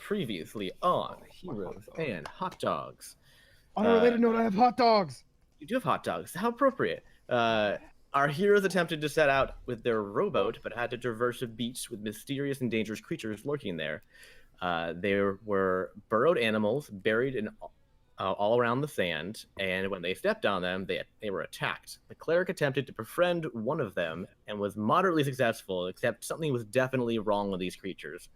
Previously on Heroes and Hot Dogs. On a related note, I have hot dogs. You do have hot dogs. How appropriate. Our heroes attempted to set out with their rowboat, but had to traverse a beach with mysterious and dangerous creatures lurking there. There were burrowed animals buried in all around the sand, and when they stepped on them, they were attacked. The cleric attempted to befriend one of them and was moderately successful, except something was definitely wrong with these creatures.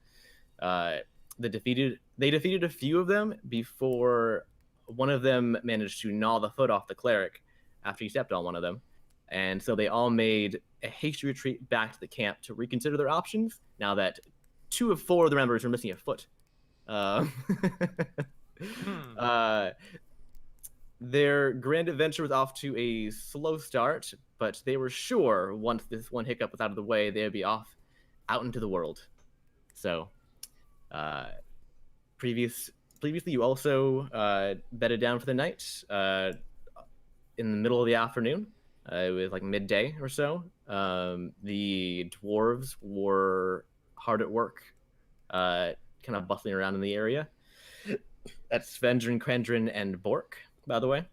They defeated a few of them before one of them managed to gnaw the foot off the cleric after he stepped on one of them. And so they all made a hasty retreat back to the camp to reconsider their options now that 2 of 4 of the members were missing a foot. Their grand adventure was off to a slow start, but they were sure once this one hiccup was out of the way, they would be off out into the world. So, previously, you also bedded down for the night in the middle of the afternoon. It was like midday or so. The dwarves were hard at work, kind of bustling around in the area. That's Svendrin, Quendrin, and Bork, by the way,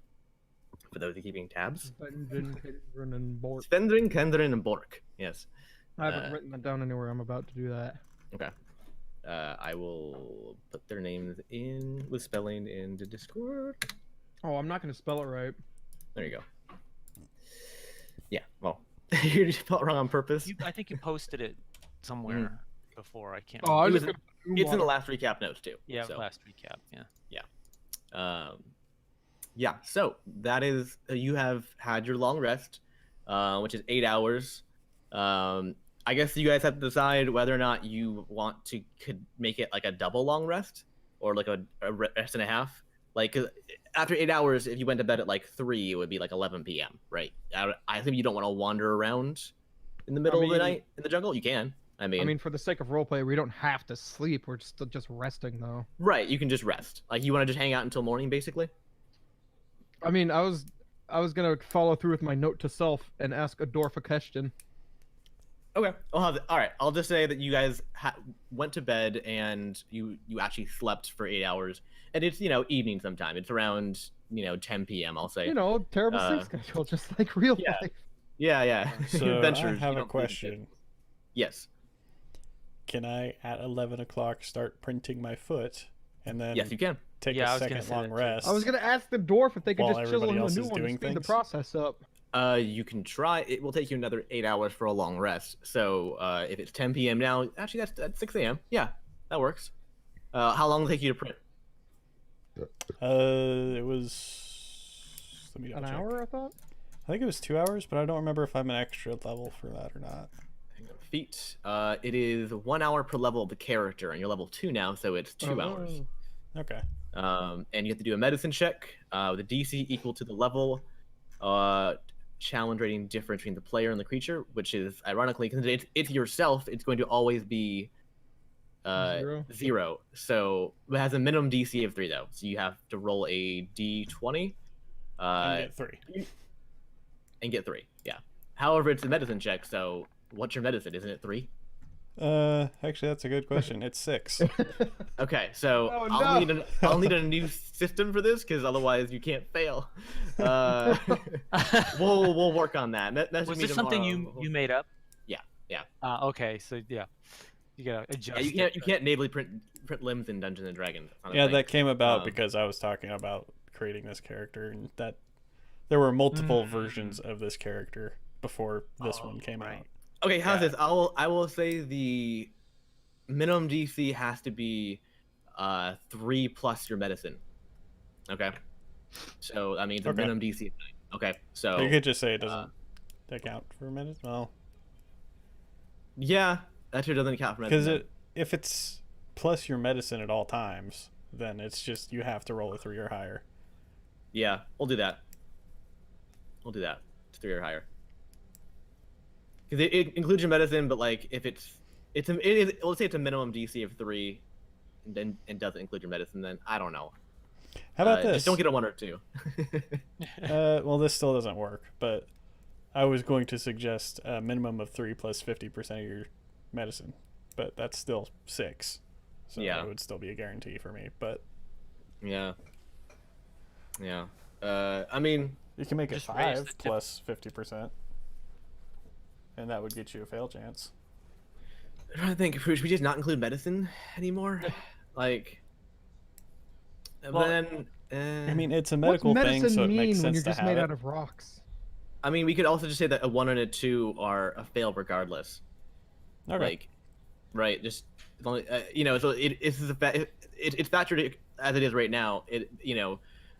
for those who are keeping tabs. Svendrin, Kendrin, and Bork. Svendrin, Quendrin, and Bork, yes. I haven't written that down anywhere. I'm about to do that. Okay. I will put their names in with spelling in the Discord. Oh, I'm not going to spell it right. There you go. Yeah, well, you spelled it wrong on purpose. I think you posted it somewhere before. I can't. Oh, remember. It's in the last recap notes too. Yeah, so. last recap. Yeah. Yeah. So that is you have had your long rest, which is 8 hours. I guess you guys have to decide whether or not you could make it like a double long rest or like a rest and a half. Like, 'cause after 8 hours, if you went to bed at like 3, it would be like 11 p.m. Right? I think you don't want to wander around in the middle of the night in the jungle. You can. I mean, for the sake of roleplay, we don't have to sleep. We're just resting, though. Right. You can just rest. Like, you want to just hang out until morning, basically. I mean, I was gonna follow through with my note to self and ask a dwarf a question. Okay. All right. I'll just say that you guys went to bed and you actually slept for 8 hours, and it's evening sometime. It's around 10 p.m. I'll say. Terrible sleep schedule, just like real life. Yeah. So Adventures, I have a question. Yes. Can I at 11 o'clock start printing my foot, and then Yes, you can. take a second long rest? I was gonna ask the dwarf if they could While just chisel everybody him a else new is one to doing speed the things? process up. You can try. It will take you another 8 hours for a long rest. So if it's 10 p.m. now, actually that's 6 a.m. Yeah, that works. How long will it take you to print? It was. Let me An double check. hour, I thought. I think it was 2 hours, but I don't remember if I'm an extra level for that or not. Feet. It is 1 hour per level of the character, and you're level 2 now, so it's 2 hours. Okay. And you have to do a medicine check with a DC equal to the level. Challenge rating difference between the player and the creature, which is ironically, because it's yourself, it's going to always be 0. So it has a minimum DC of 3 though, so you have to roll a D20 And get 3. and get 3. Yeah. However, it's a medicine check, so what's your medicine? Isn't it 3? Actually, that's a good question. It's 6. Okay, so Oh, I'll need a new system for this because otherwise you can't fail. We'll work on that. Was this something you made up? Yeah. Okay, so yeah, you gotta adjust. Yeah, you can't natively print limbs in Dungeons and Dragons. That's not a Yeah, thing. that came about because I was talking about creating this character, and that there were multiple versions of this character before this one came out. Okay, how's this? I will say the minimum DC has to be 3 plus your medicine. Okay. So I mean the minimum DC is 9. Okay. So you could just say it doesn't account for a minute. Well, yeah, that sure doesn't account for medicine. because if it's plus your medicine at all times, then it's just you have to roll a 3 or higher. Yeah, we'll do that. It's 3 or higher. Because it includes your medicine, but like if let's say it's a minimum DC of 3, and then it doesn't include your medicine, then I don't know. How about this? Just don't get a 1 or 2. Well, this still doesn't work, but I was going to suggest a minimum of 3 plus 50% of your medicine, but that's still 6. so Yeah. it would still be a guarantee for me. But Yeah. Yeah. I mean, you can make it Just raise 5 the tip. plus 50%, and that would get you a fail chance. I'm trying to think. Should we just not include medicine anymore? Like, Well, then. I mean, it's a What's medical medicine thing, so it mean makes when sense you're to just have made it. out of rocks? I mean, we could also just say that a 1 and a 2 are a fail regardless. Okay. Like, right? Just as long you know, so it's it's factored as it is right now.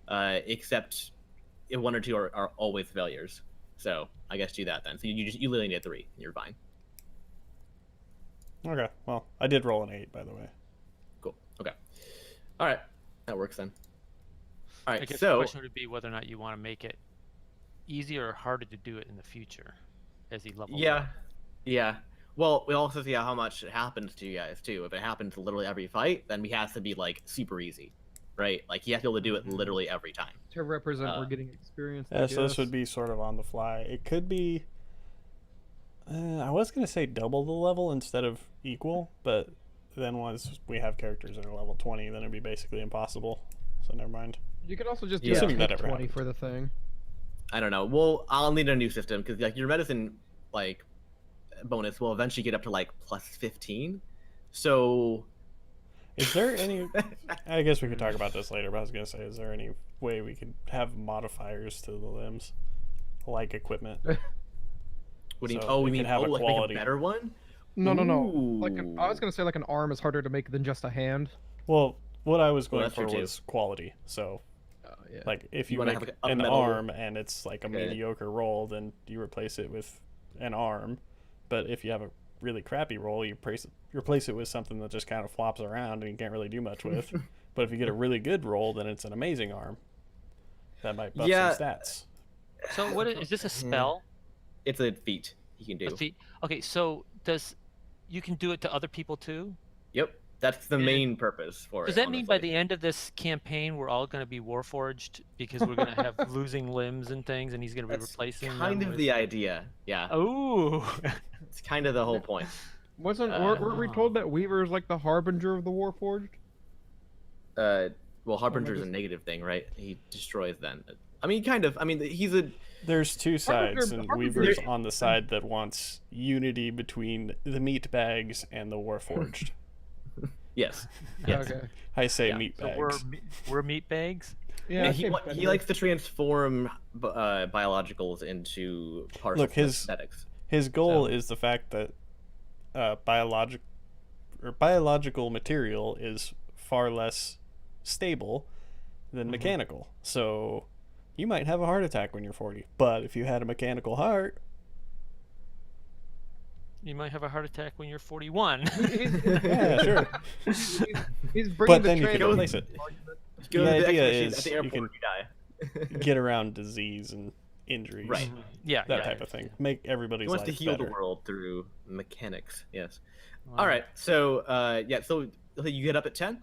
Except if 1 or 2 are always failures. So I guess do that then. So you literally need a 3. And you're fine. Okay. Well, I did roll an 8, by the way. Cool. Okay. All right. That works then. All I right. guess the So question would be whether or not you want to make it easier or harder to do it in the future as he levels yeah, up. yeah. Well, we also see how much it happens to you guys too. If it happens literally every fight, then we have to be like super easy, right? Like you have to be able to do it literally every time. To represent we're getting experience. Yeah, so this would be sort of on the fly. It could be. I was gonna say double the level instead of equal, but then once we have characters that are level 20, then it'd be basically impossible. So never mind. You could also just do Yeah. a Assuming that take ever 20 happened. for the thing. I don't know. Well, I'll need a new system because like your medicine like bonus will eventually get up to like plus 15. So Is there any? I guess we could talk about this later. But I was gonna say, is there any way we could have modifiers to the limbs, like equipment? what do you? So Oh, it we mean can have a like quality. make a better one? No. Like I was Ooh. gonna say like an arm is harder to make than just a hand. Well, what I was Well, going that's true, for too. was quality. So, Yeah. like, if You you wanna make have, like, a an metal- arm and it's like a Okay. mediocre roll, then you replace it with an arm. But if you have a really crappy roll, you replace it with something that just kind of flops around and you can't really do much with. But if you get a really good roll, then it's an amazing arm. That might buff Yeah. some stats. So what is this a spell? It's a feat you can do. A feat? Okay, so you can do it to other people too? Yep, that's the And main purpose for it. Does that mean by honestly. the end of this campaign we're all going to be warforged because we're going to have losing limbs and things, and he's going to be That's replacing kind them of with... the idea? Yeah, Oh. it's kind of the whole point. Weren't we told that Weaver is like the harbinger of the Warforged? Well, Harbinger is a negative thing, right? He destroys them. I mean, kind of. I mean, he's a. There's two sides, Harbinger- and Harbinger- Weaver's on the side that wants unity between the meat bags and the Warforged. Yes. Yes. Okay. I say Yeah, meat So bags. we're meat bags? Yeah. Yeah, I he, think he likes to transform biologicals into partial Look, his- synthetics. His goal So- is the fact that biological material is far less stable than mechanical. So you might have a heart attack when you're 40, but if you had a mechanical heart, You might have a heart attack when you're 41. yeah, sure. He's bringing But the then you can trade- replace it. Go the to the idea X-ray machine is at the you airport, you die. Get around disease and injuries, Right. Yeah, that yeah. type of thing. Make He everybody's wants to life heal better. the world through mechanics. Yes. Wow. All right. So yeah. So you get up at 10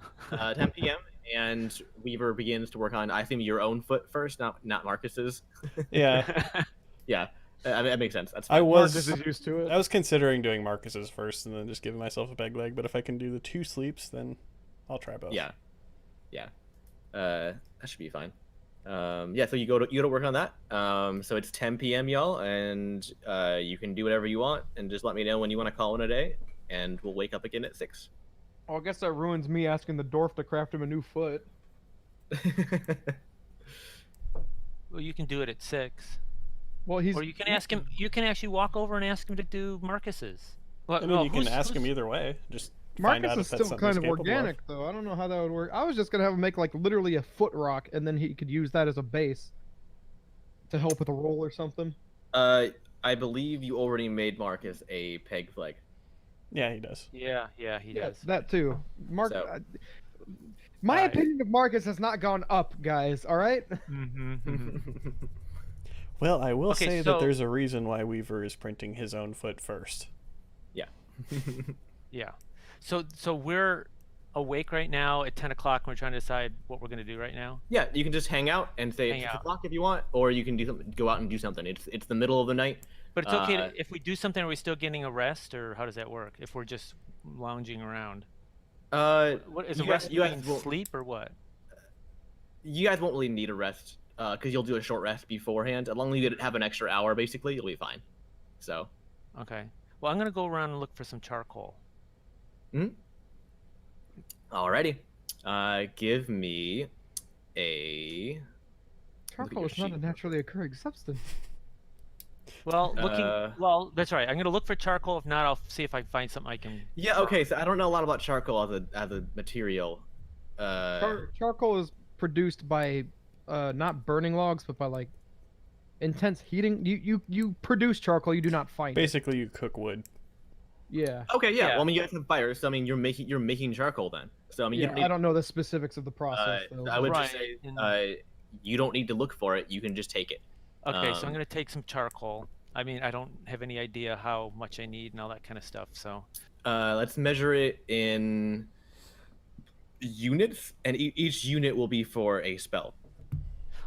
p.m. and Weaver begins to work on, I assume, your own foot first, not Marcus's. Yeah, Yeah. I mean, that makes sense. That's I fine. Marcus was is used to it. I was considering doing Marcus's first and then just giving myself a peg leg, but if I can do the 2 sleeps, then I'll try both. Yeah. Yeah. That should be fine. Yeah, so you go to work on that. So it's 10 p.m. y'all, and you can do whatever you want, and just let me know when you want to call in a day, and we'll wake up again at 6. Oh, I guess that ruins me asking the dwarf to craft him a new foot. Well, you can do it at 6. Well, he's. Or you can ask him. You can actually walk over and ask him to do Marcus's. Well, I mean, you can ask him either way. Just find Marcus out is if that's still something kind he's of capable organic, though. I don't know how that would work. I was just gonna have him make like literally a foot rock, and then he could use that as a base to help with a roll or something. I believe you already made Marcus a peg flag. Yeah, he does. Yeah, he does. That too. Mark. So- My Alright. opinion of Marcus has not gone up, guys. All right. Well, I will Okay, say so- that there's a reason why Weaver is printing his own foot first. Yeah. So we're awake right now at 10 o'clock. We're trying to decide what we're gonna do right now. Yeah, you can just hang out and say Hang it's 6 out. o'clock if you want, or you can do something, go out and do something. It's the middle of the night. But it's okay Uh, if we do something. Are we still getting a rest, or how does that work? If we're just lounging around. What is a you rest? guys, you You guys mean won't, sleep or what? you guys won't really need a rest because you'll do a short rest beforehand. As long as you have an extra hour, basically, you'll be fine. So. Okay. Well, I'm gonna go around and look for some charcoal. Alrighty. Give me a. Charcoal is not a naturally occurring substance. Well, looking. Uh, Well, that's right. I'm gonna look for charcoal. If not, I'll see if I can find something I can. Yeah. Okay. So I don't know a lot about charcoal as a material. Charcoal is produced by not burning logs, but by like intense heating. You produce charcoal, you do not find it. Basically, you cook wood. Yeah. Okay. Yeah. Yeah. Well, I mean, you guys have fire, so I mean, you're making charcoal then. So I mean, you Yeah, don't need, I don't know the specifics of the process though. I would Right, just say and- you don't need to look for it. You can just take it. Okay, so I'm Um, gonna take some charcoal. I mean, I don't have any idea how much I need and all that kind of stuff. So. Let's measure it in units, and each unit will be for a spell.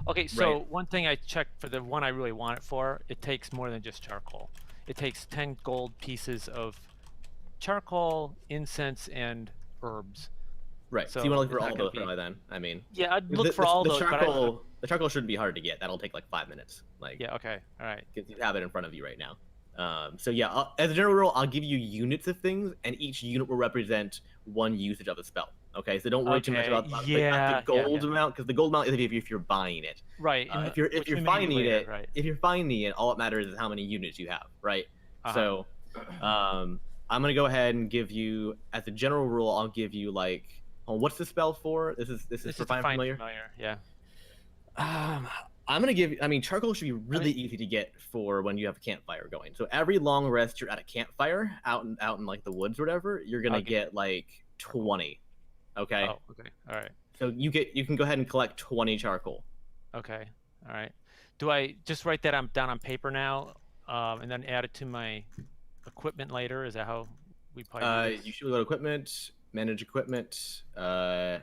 Okay, so Right. one thing I checked for the one I really want it for, it takes more than just charcoal. It takes 10 gold pieces of charcoal, incense, and herbs. Right. So So you want to look it's for not all gonna those be- probably then. I mean. Yeah, I'd look for all those, but the charcoal shouldn't be hard to get. That'll take like 5 minutes. Like, yeah, okay, all right. because you have it in front of you right now. So yeah, as a general rule, I'll give you units of things, and each unit will represent one usage of the spell. Okay, so don't worry too much Okay, about like, yeah, the gold yeah. amount, because the gold amount is if you're buying it. Right. and If you're which we may do finding later, it, right. if you're finding it, all that matters is how many units you have, right? Uh-huh. So, I'm gonna go ahead and give you, as a general rule, I'll give you like, oh, what's the spell for? This is This for is find familiar. Yeah. I'm gonna give. I mean, charcoal should be really easy to get for when you have a campfire going. So every long rest you're at a campfire out in like the woods or whatever, you're gonna Okay. get like 20. Okay. Oh, okay. All right. So you can go ahead and collect 20 charcoal. Okay. All right. Do I just write that down on paper now, and then add it to my equipment later? Is that how we probably do this? You should go to equipment, manage equipment, and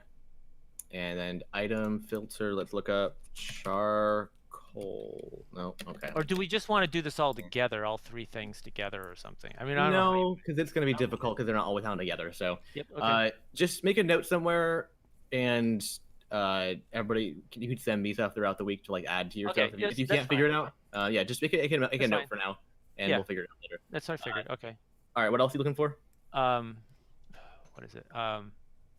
then item filter. Let's look up charcoal. No. Okay. Or do we just want to do this all together, all three things together or something? I mean, I don't know. No, because it's gonna be difficult because they're not always found together. So. Yep. Okay. Just make a note somewhere, and everybody, you could send me stuff throughout the week to like add to your Okay, stuff. yes, If you that's can't figure it out, yeah, just make a That's note fine. for now, and Yeah. we'll figure it out later. That's what I figured. Okay. All right, what else are you looking for? What is it? Blah,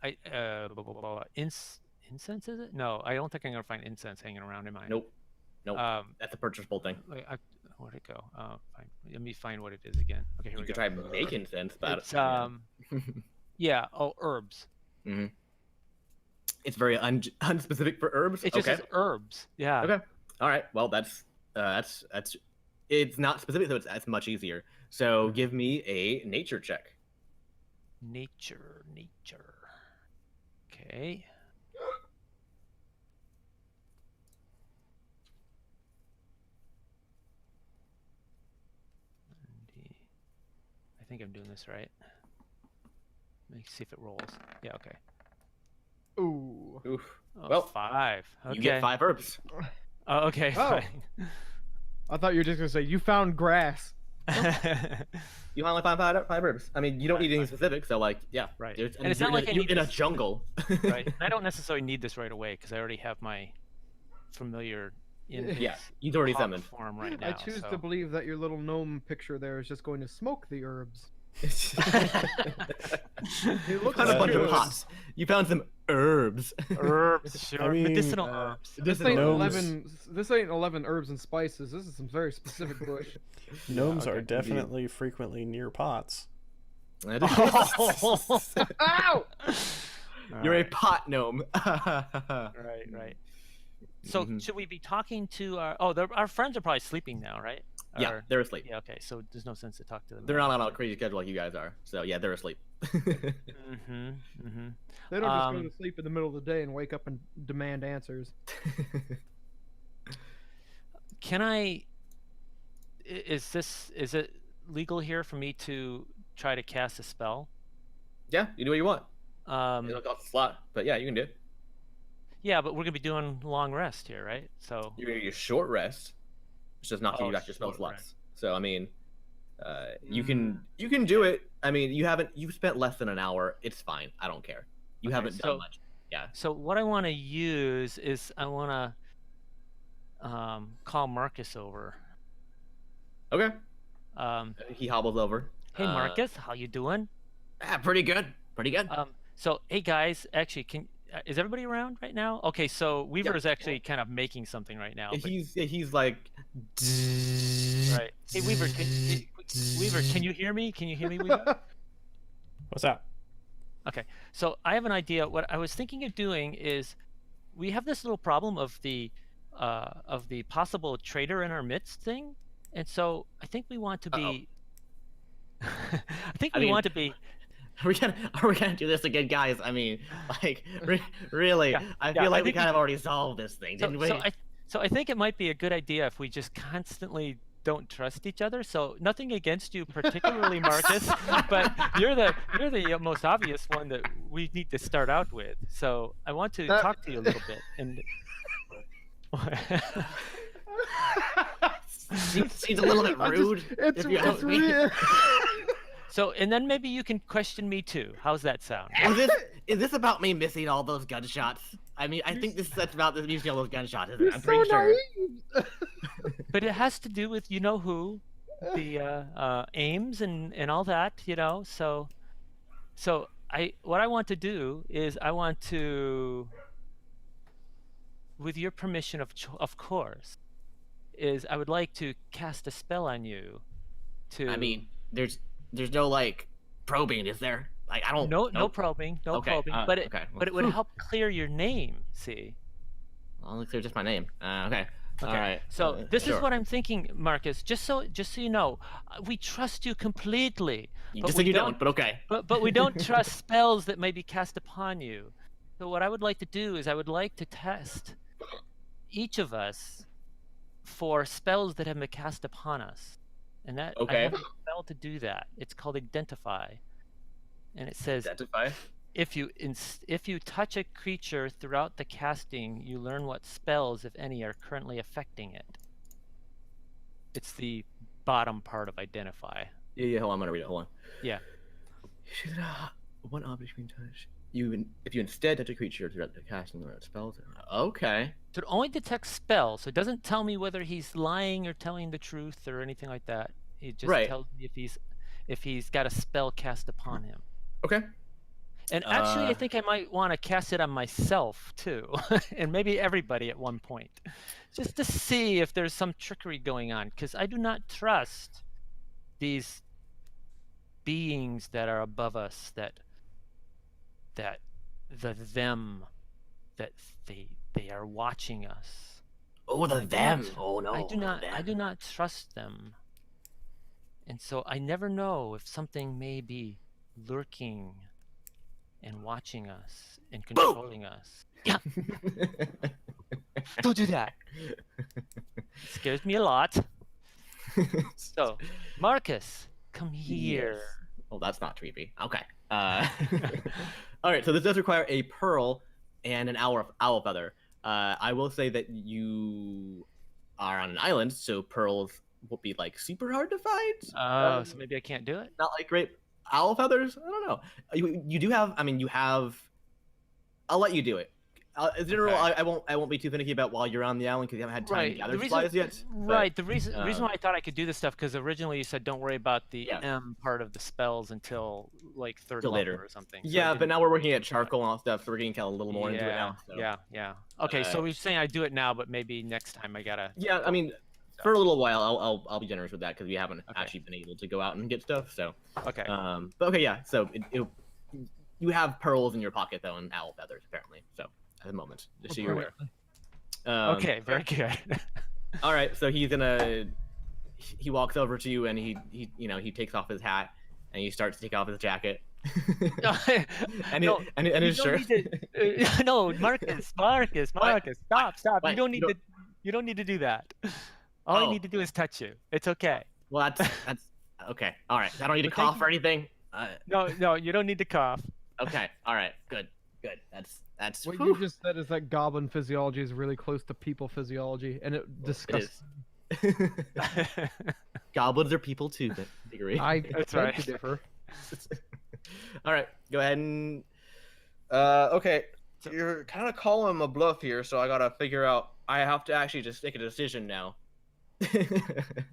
blah, blah, blah. Incense is it? No, I don't think I'm gonna find incense hanging around in mine. Nope. That's a purchasable thing. Wait, where'd it go? Fine. Let me find what it is again. Okay, here You we could go. try making sense, but It's yeah. Oh, herbs. it's very unspecific for herbs. It just Okay. says herbs. Yeah. Okay. All right. Well, that's it's not specific, so it's much easier. So give me a nature check. Nature. Okay. I think I'm doing this right. Let me see if it rolls. Yeah, okay. Ooh. Oof. Oh, Well, 5. Okay. You get 5 herbs. Oh, okay. Oh. Fine. I thought you were just gonna say you found grass. You only find 5 herbs. I mean, you don't Right, need anything fine. specific, so like, yeah. Right. There's, And it's you're not in like I a, you're need in a this- jungle. Right. I don't necessarily need this right away because I already have my familiar in Yeah, its he's already hog summoned. form right now. I choose so. to believe that your little gnome picture there is just going to smoke the herbs. You looks found a like bunch of herbs. pots. You found some herbs. Herbs, sure. mean, Medicinal herbs. This is ain't gnomes. 11. This ain't 11 herbs and spices. This is some very specific bush. Gnomes okay, are indeed. definitely frequently near pots. Ow! You're a pot gnome. Right. So Mhm. should we be talking to our? Oh, our friends are probably sleeping now, right? Yeah, Or- they're asleep. Yeah. Okay. So there's no sense to talk to them. They're not on a crazy schedule like you guys are. So yeah, they're asleep. Mm-hmm. They don't just go Um, to sleep in the middle of the day and wake up and demand answers. Can I? Is it legal here for me to try to cast a spell? Yeah, you do what you want. Um, It'll cost a slot, but yeah, you can do it. yeah, but we're gonna be doing long rest here, right? So You're gonna do a short rest, which does not give Oh, you back your spell short slots. rest. So I mean, You can do it. I mean, you've spent less than an hour. It's fine. I don't care. You Okay, haven't done much. Yeah. So what I want to use is I want to call Marcus over. Okay. Um, He hobbles over. hey Marcus, how you doing? Pretty good. Pretty good. So hey guys, actually, is everybody around right now? Okay, so Weaver is actually kind of making something right now. But... He's like. Right. Hey Weaver, can you hear me? Can you hear me, Weaver? What's up? Okay, so I have an idea. What I was thinking of doing is, we have this little problem of the possible traitor in our midst thing, and so I think we want to be. I mean, want to be. Are we gonna do this again, guys? I mean, like, really? Yeah, I feel like we kind of already solved this thing, didn't we? So I think it might be a good idea if we just constantly don't trust each other. So nothing against you particularly, Marcus, but you're the most obvious one that we need to start out with. So I want to talk to you a little bit. And she's a little bit rude. It's real. So, and then maybe you can question me too. How's that sound? Is this about me missing all those gunshots? I mean, I think this is about the missing all those gunshots, isn't it? I'm pretty sure. But it has to do with who, the aims and all that, So what I want to do is I want to, with your permission, of course, is I would like to cast a spell on you. I mean, there's no like probing, is there? Like, I don't. No probing, probing. But it would help clear your name. See. I'll clear just my name. Okay. Okay. All right. So this is what I'm thinking, Marcus. Just so you know, we trust you completely. Just so you don't. But okay. But we don't trust spells that may be cast upon you. So what I would like to do is I would like to test each of us for spells that have been cast upon us, and that I have a spell to do that. It's called Identify, and it says Identify. If you touch a creature throughout the casting, you learn what spells, if any, are currently affecting it. It's the bottom part of Identify. Yeah. Hold on, I'm gonna read it. Hold on. Yeah. One object being touched. If you instead touch a creature throughout the casting, learn spells. Okay. So it only detects spells. So it doesn't tell me whether he's lying or telling the truth or anything like that. It just tells me if he's got a spell cast upon him. Okay. And actually, I think I might want to cast it on myself too, and maybe everybody at one point, just to see if there's some trickery going on. Because I do not trust these beings that are above us. That they are watching us. Oh, them. Oh no. I do not trust them. And so I never know if something may be lurking and watching us and controlling us. Yeah. Don't do that. It scares me a lot. So, Marcus, come here. Yes. Well, that's not creepy. Okay. All right. So this does require a pearl and an owl feather. I will say that you are on an island, so pearls will be like super hard to find. So maybe I can't do it. Not like great owl feathers. I don't know. You do have. I mean, you have. I'll let you do it. In general, okay. I won't be too finicky about while you're on the island because you haven't had time to gather supplies yet. Right. The reason why I thought I could do this stuff because originally you said don't worry about the M part of the spells until like third level or something. So yeah, but now we're working at charcoal and all that stuff, so we're getting kind of a little more into it now. So. Yeah. Okay, so we're saying I do it now, but maybe next time I gotta. Yeah, I mean, for a little while, I'll be generous with that because we haven't actually been able to go out and get stuff. So. Okay. But okay, yeah. So you have pearls in your pocket though, and owl feathers apparently. So. At the moment, just so you're aware. Okay, very good. All right, so he walks over to you and he takes off his hat and he starts to take off his jacket. and his shirt. No, Marcus, stop. You don't need to do that. All I need to do is touch you. It's okay. Well, that's okay. All right, I don't need to cough or anything. No, you don't need to cough. Okay. All right. Good. That's what you just said is that goblin physiology is really close to people physiology, and it disgusts. Goblins are people too, but degree. I That's beg right. to differ. All right, go ahead and. Okay, So- you're kind of calling him a bluff here, so I gotta figure out. I have to actually just make a decision now.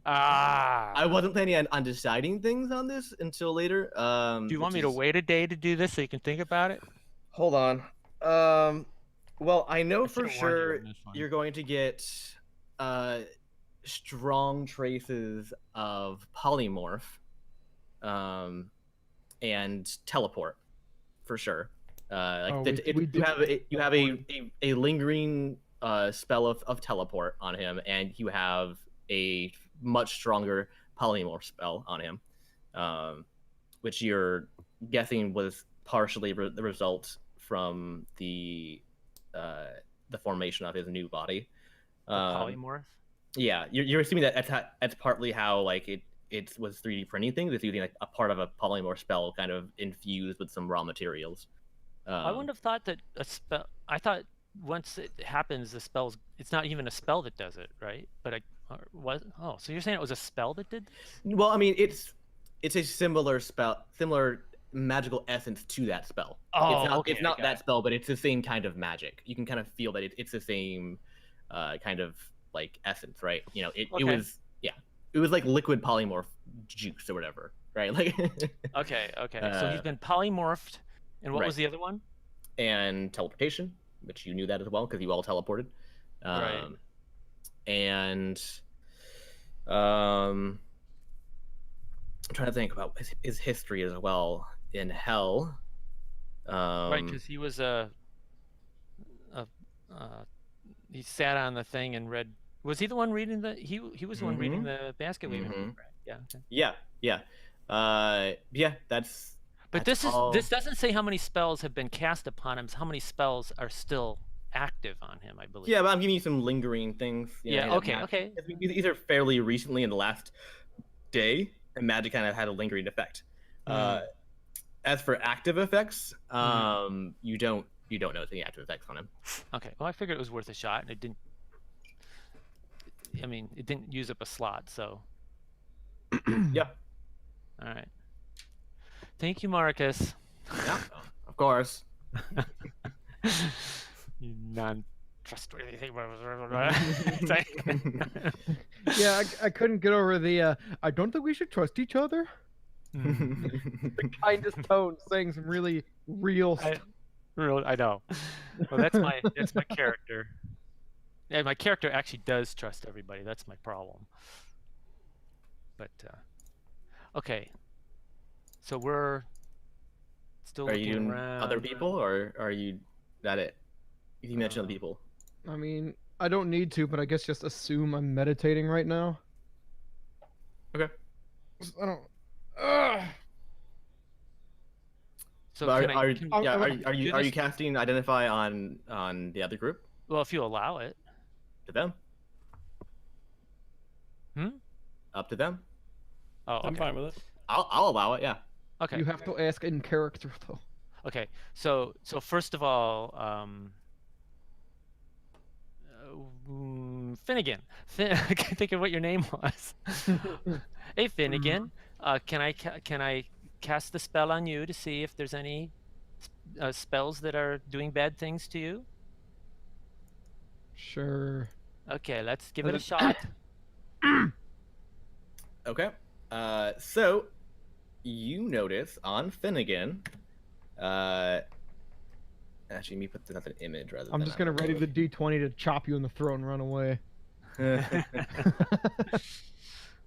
Ah. I wasn't planning on deciding things on this until later. Do you want me to wait a day to do this so you can think about it? Hold on. Well, I know I for should've warned you sure on this one. you're going to get strong traces of polymorph, and teleport, for sure. Oh, You have a lingering spell of teleport on him, and you have a much stronger polymorph spell on him, which you're guessing was partially the result from the formation of his new body. The polymorph? Yeah, you're assuming that that's partly how like it was 3D printing things. It's using like a part of a polymorph spell kind of infused with some raw materials. I wouldn't have thought that a spell. I thought once it happens, the spell's. It's not even a spell that does it, right? But Oh, so you're saying it was a spell that did this? Well, I mean, it's a similar spell, similar magical essence to that spell. Oh, it's not, okay, it's not I got that it. spell, but it's the same kind of magic. You can kind of feel that it's the same kind of like essence, right? You know, it Okay. was like liquid polymorph juice or whatever, right? Like Okay. So he's been polymorphed, and what right. was the other one? and teleportation, which you knew that as well because you all teleported. Right. And I'm trying to think about his history as well in hell. Right, because he was he sat on the thing and read. Was he the one reading the? He was the one reading the basket weaving. Mhm. Right? Yeah. Okay. Yeah. That's. But that's all... this doesn't say how many spells have been cast upon him. It's how many spells are still active on him, I believe. Yeah, but I'm giving you some lingering things. Yeah. Okay. These are fairly recently in the last day, and magic kind of had a lingering effect. As for active effects, you don't notice any active effects on him. Okay. Well, I figured it was worth a shot, and it didn't. I mean, it didn't use up a slot, so. Yeah. All right. Thank you, Marcus. Yeah, of course. You non-trustworthy. Yeah, I couldn't get over the. I don't think we should trust each other. The kindest tone, saying some really real stuff. I know. Well, that's my character. Yeah, my character actually does trust everybody. That's my problem. But okay. So we're still Are looking you doing around. other people, or are you that it? You mentioned other people. I mean, I don't need to, but I guess just assume I'm meditating right now. Okay. I don't. Ugh. So But can are you casting identify on the other group? Well, if you allow it. To them. Up to them. Oh, okay. I'm fine with it. I'll allow it. Yeah. Okay. You have to ask in character though. Okay. So first of all, Finnegan. I can't think of what your name was. Hey, Finnegan. Can I cast the spell on you to see if there's any spells that are doing bad things to you? Sure. Okay, let's give it a shot. Okay. So you notice on Finnegan. Actually, let me put this as an image rather. I'm just gonna ready the D20 to chop you in the throat and run away. Well,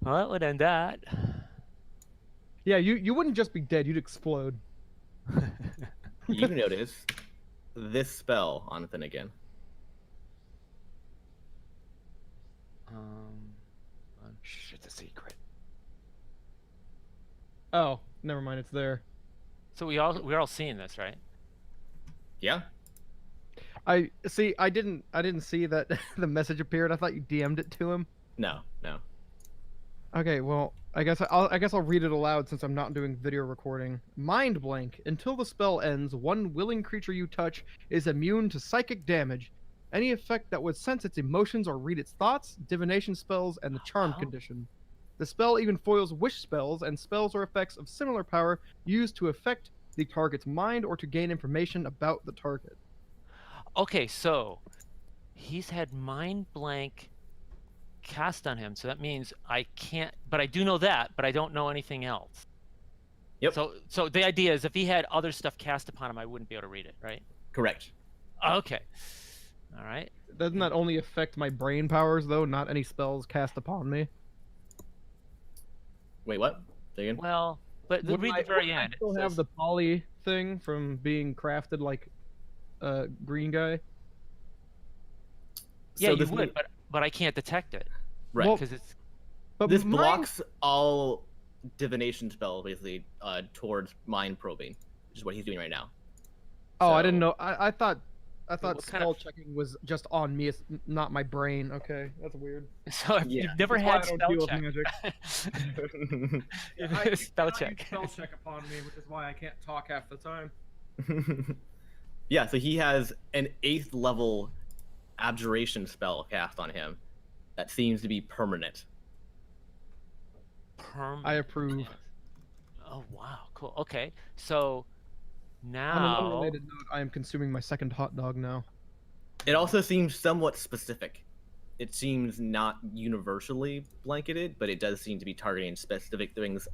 that would end that. Yeah, you wouldn't just be dead; you'd explode. You notice this spell on Finnegan. Shh, it's a secret. Oh, never mind. It's there. So we're all seeing this, right? Yeah. I see. I didn't see that the message appeared. I thought you DM'd it to him. No. Okay, well, I guess I'll read it aloud since I'm not doing video recording. Mind blank. Until the spell ends, one willing creature you touch is immune to psychic damage. Any effect that would sense its emotions or read its thoughts, divination spells, and the charm Oh. condition. The spell even foils wish spells and spells or effects of similar power used to affect the target's mind or to gain information about the target. Okay, so he's had mind blank cast on him, so that means I can't. But I do know that, but I don't know anything else. Yep. So the idea is, if he had other stuff cast upon him, I wouldn't be able to read it, right? Correct. Okay. All right. Doesn't that only affect my brain powers, though, not any spells cast upon me? Wait, what? Say again? Well, but Would read I- the very would I end. It still have says- the poly thing from being crafted like a green guy? Yeah, So you this would, but I can't detect it Right. Well, because it's. But This mine- blocks all divination spells, basically, towards mind probing, which is what he's doing right now. Oh, I So- didn't know. I thought what kind spell of- checking was just on me, it's not my brain. Okay, that's weird. So if Yeah. you've never That's why had I don't spell deal with check. magic. Spell check. Spell check upon me, which is why I can't talk half the time. Yeah, so he has an 8th level abjuration spell cast on him that seems to be permanent. I approve. Oh wow, cool. Okay, so On an now unrelated note, I am consuming my second hot dog now. It also seems somewhat specific. It seems not universally blanketed, but it does seem to be targeting specific things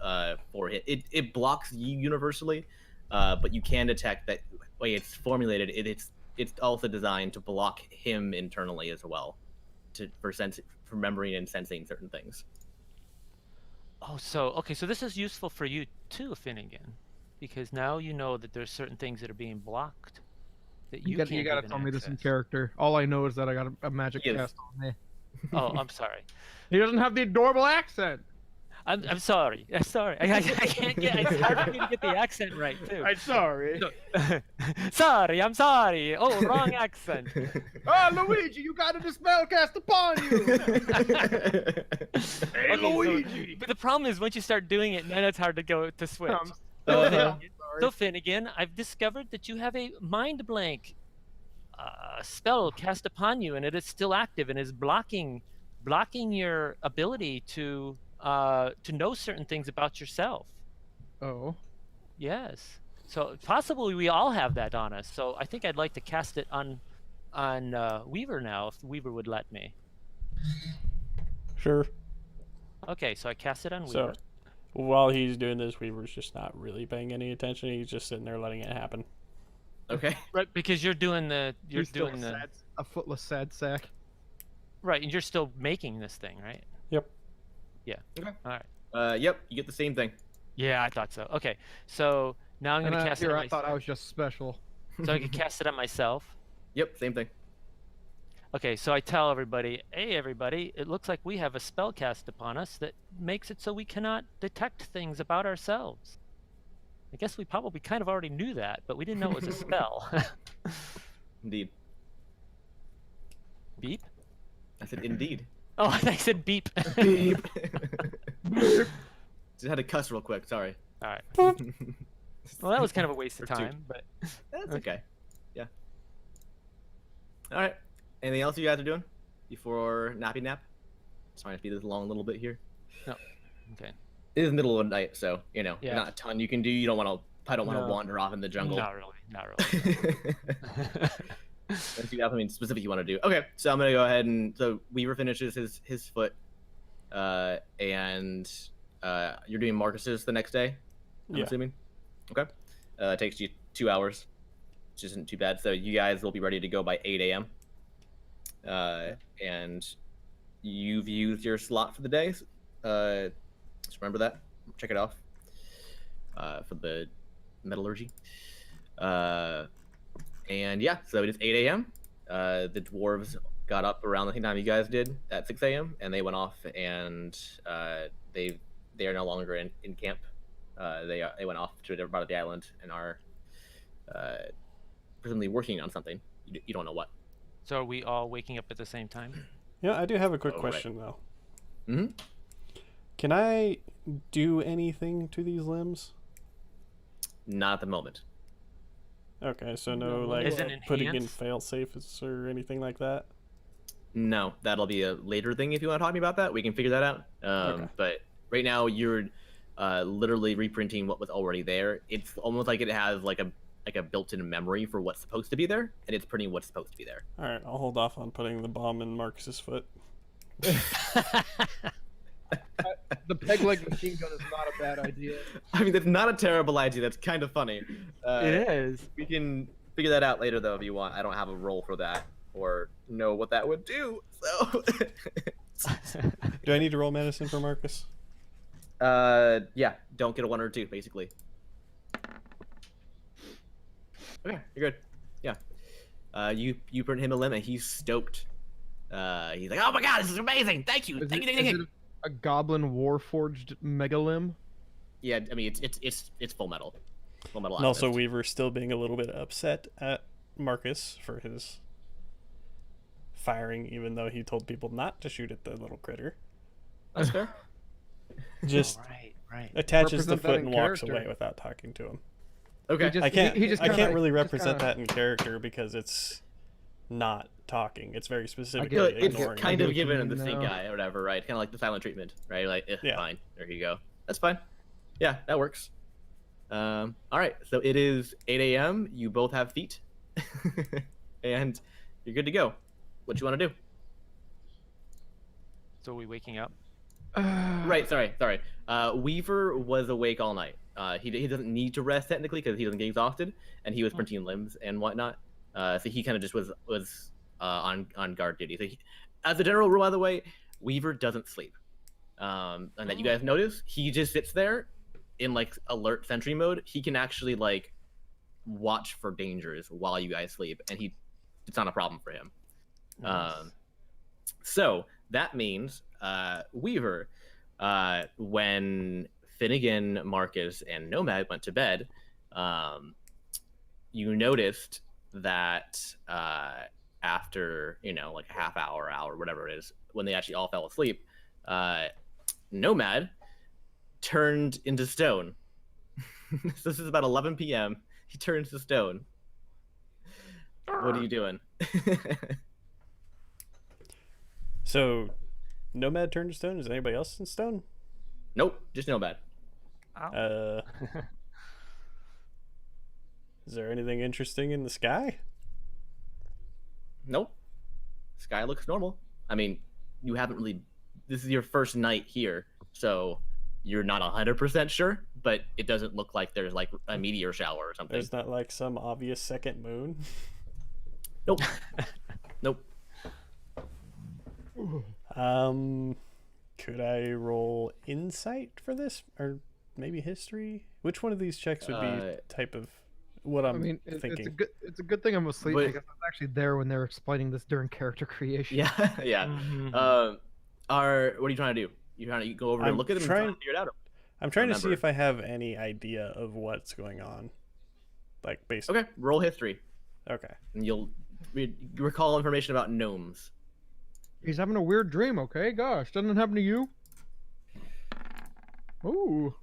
for it. It blocks you universally, but you can detect that the way it's formulated. It's also designed to block him internally as well, for remembering and sensing certain things. Oh, so okay, so this is useful for you too, Finnegan, because now you know that there's certain things that are being blocked that you can't You gotta even tell me this in access. character. All I know is that I got a magic Yes. cast on me. Oh, I'm sorry. He doesn't have the adorable accent. I'm sorry. I'm sorry. I can't get. It's hard for me to get the accent right too. I'm sorry. Sorry, I'm sorry. Oh, wrong accent. Oh, Luigi, you got a spell cast upon you. Hey, Luigi. But the problem is, once you start doing it, then it's hard to go to switch. I'm So, Uh-huh. Finnegan, so Finnegan, I've discovered that you have a mind blank spell cast upon you, and it is still active and is blocking your ability to know certain things about yourself. Oh. Yes. So possibly we all have that on us. So I think I'd like to cast it on Weaver now, if Weaver would let me. Sure. Okay, so I cast it on So, Weaver. while he's doing this, Weaver's just not really paying any attention. He's just sitting there letting it happen. Okay. Right, because you're doing He's still a footless sad sack. right, and you're still making this thing, right? Yep. Yeah. Okay. All right. Yep, you get the same thing. Yeah, I thought so. Okay, so now I'm gonna cast it Here, on I thought I myself. was just special. So I can cast it on myself. Yep, same thing. Okay, so I tell everybody, hey everybody, it looks like we have a spell cast upon us that makes it so we cannot detect things about ourselves. I guess we probably kind of already knew that, but we didn't know it was a spell. Indeed. Beep? I said indeed. Oh, I thought you said beep. Beep. Just had to cuss real quick. Sorry. All right. Well, that was kind of a waste of Or two. time, but That's okay. Yeah. All right. Anything else you guys are doing before nappy nap? Just trying to speed this along a little bit here. okay. It is middle of the night, so Yeah. not a ton you can do. You don't want to. I don't want to No. wander off in the jungle. Not really. Not really. Unless you have something specific you want to do. Okay, so I'm gonna go ahead and so Weaver finishes his foot, and you're doing Marcus's the next day. I'm Yeah. assuming. Okay. It takes you 2 hours, which isn't too bad. So you guys will be ready to go by 8 a.m. And you've used your slot for the day. Just remember that. Check it off. For the metallurgy. And yeah, so it is 8 a.m. The dwarves got up around the same time you guys did at 6 a.m. and they went off and they are no longer in camp. They went off to a different part of the island and are presumably working on something. You don't know what. So are we all waking up at the same time? Yeah, I do have a quick Oh, right. question though. Hmm. Can I do anything to these limbs? Not at the moment. Okay, so no No, like Is it putting in enhanced? fail safes or anything like that. No, that'll be a later thing if you want to talk to me about that. We can figure that out. Okay. But right now you're literally reprinting what was already there. It's almost like it has like a built-in memory for what's supposed to be there, and it's printing what's supposed to be there. All right, I'll hold off on putting the bomb in Marcus's foot. The peg leg machine gun is not a bad idea. I mean, that's not a terrible idea. That's kind of funny. It is. We can figure that out later, though, if you want. I don't have a role for that or know what that would do. So, Do I need to roll medicine for Marcus? yeah, don't get a 1 or 2, basically. Okay, you're good. Yeah. You print him a limb, and he's stoked. He's like, "Oh my god, this is amazing! Thank you, Is thank it, you, thank is you." it a goblin warforged megalimb? Yeah, I mean it's full metal. Full metal. And also, alchemist. Weaver still being a little bit upset at Marcus for his firing, even though he told people not to shoot at the little critter. That's fair. Just Right. attaches the Represent that foot in and walks character. away without talking to him. Okay. He just- I can't. he just I kinda- can't really just represent kinda- that in character because it's not talking. It's very specifically I feel like it's ignoring. kind I of get given what in you the stink mean eye or whatever, right? Kind of like the silent treatment, right? Like, Yeah. fine, there you go. That's fine. Yeah, that works. All right, so it is 8 a.m. You both have feet, and you're good to go. What you want to do? So are we waking up? Right, sorry. Weaver was awake all night. He doesn't need to rest technically because he doesn't get exhausted, and he was printing limbs and whatnot. So he kind of just was on guard duty. So as a general rule, by the way, Weaver doesn't sleep. And that you guys notice, he just sits there in like alert sentry mode. He can actually like watch for dangers while you guys sleep, and it's not a problem for him. So that means Weaver, when Finnegan, Marcus, and Nomad went to bed, you noticed that after like a half hour, whatever it is, when they actually all fell asleep, Nomad turned into stone. So this is about 11 p.m. He turns to stone. What are you doing? So, Nomad turned to stone. Is anybody else in stone? Nope, just Nomad. Ow. Is there anything interesting in the sky? Nope. Sky looks normal. I mean, you haven't really. This is your first night here, so you're not 100% sure, but it doesn't look like there's like a meteor shower or something. There's not like some obvious second moon. Nope. Nope. Could I roll insight for this, or maybe history? Which one of these checks would be type of what I'm thinking? It's a good thing I'm asleep But- because I was actually there when they were explaining this during character creation. Yeah, yeah. Mhm. What are you trying to do? You trying to go over and I'm look at them and trying- try to figure it out? I'm trying to see remember. if I have any idea of what's going on, like based. Okay, roll history, Okay. and you'll recall information about gnomes. He's having a weird dream, okay? Gosh, doesn't it happen to you? Ooh.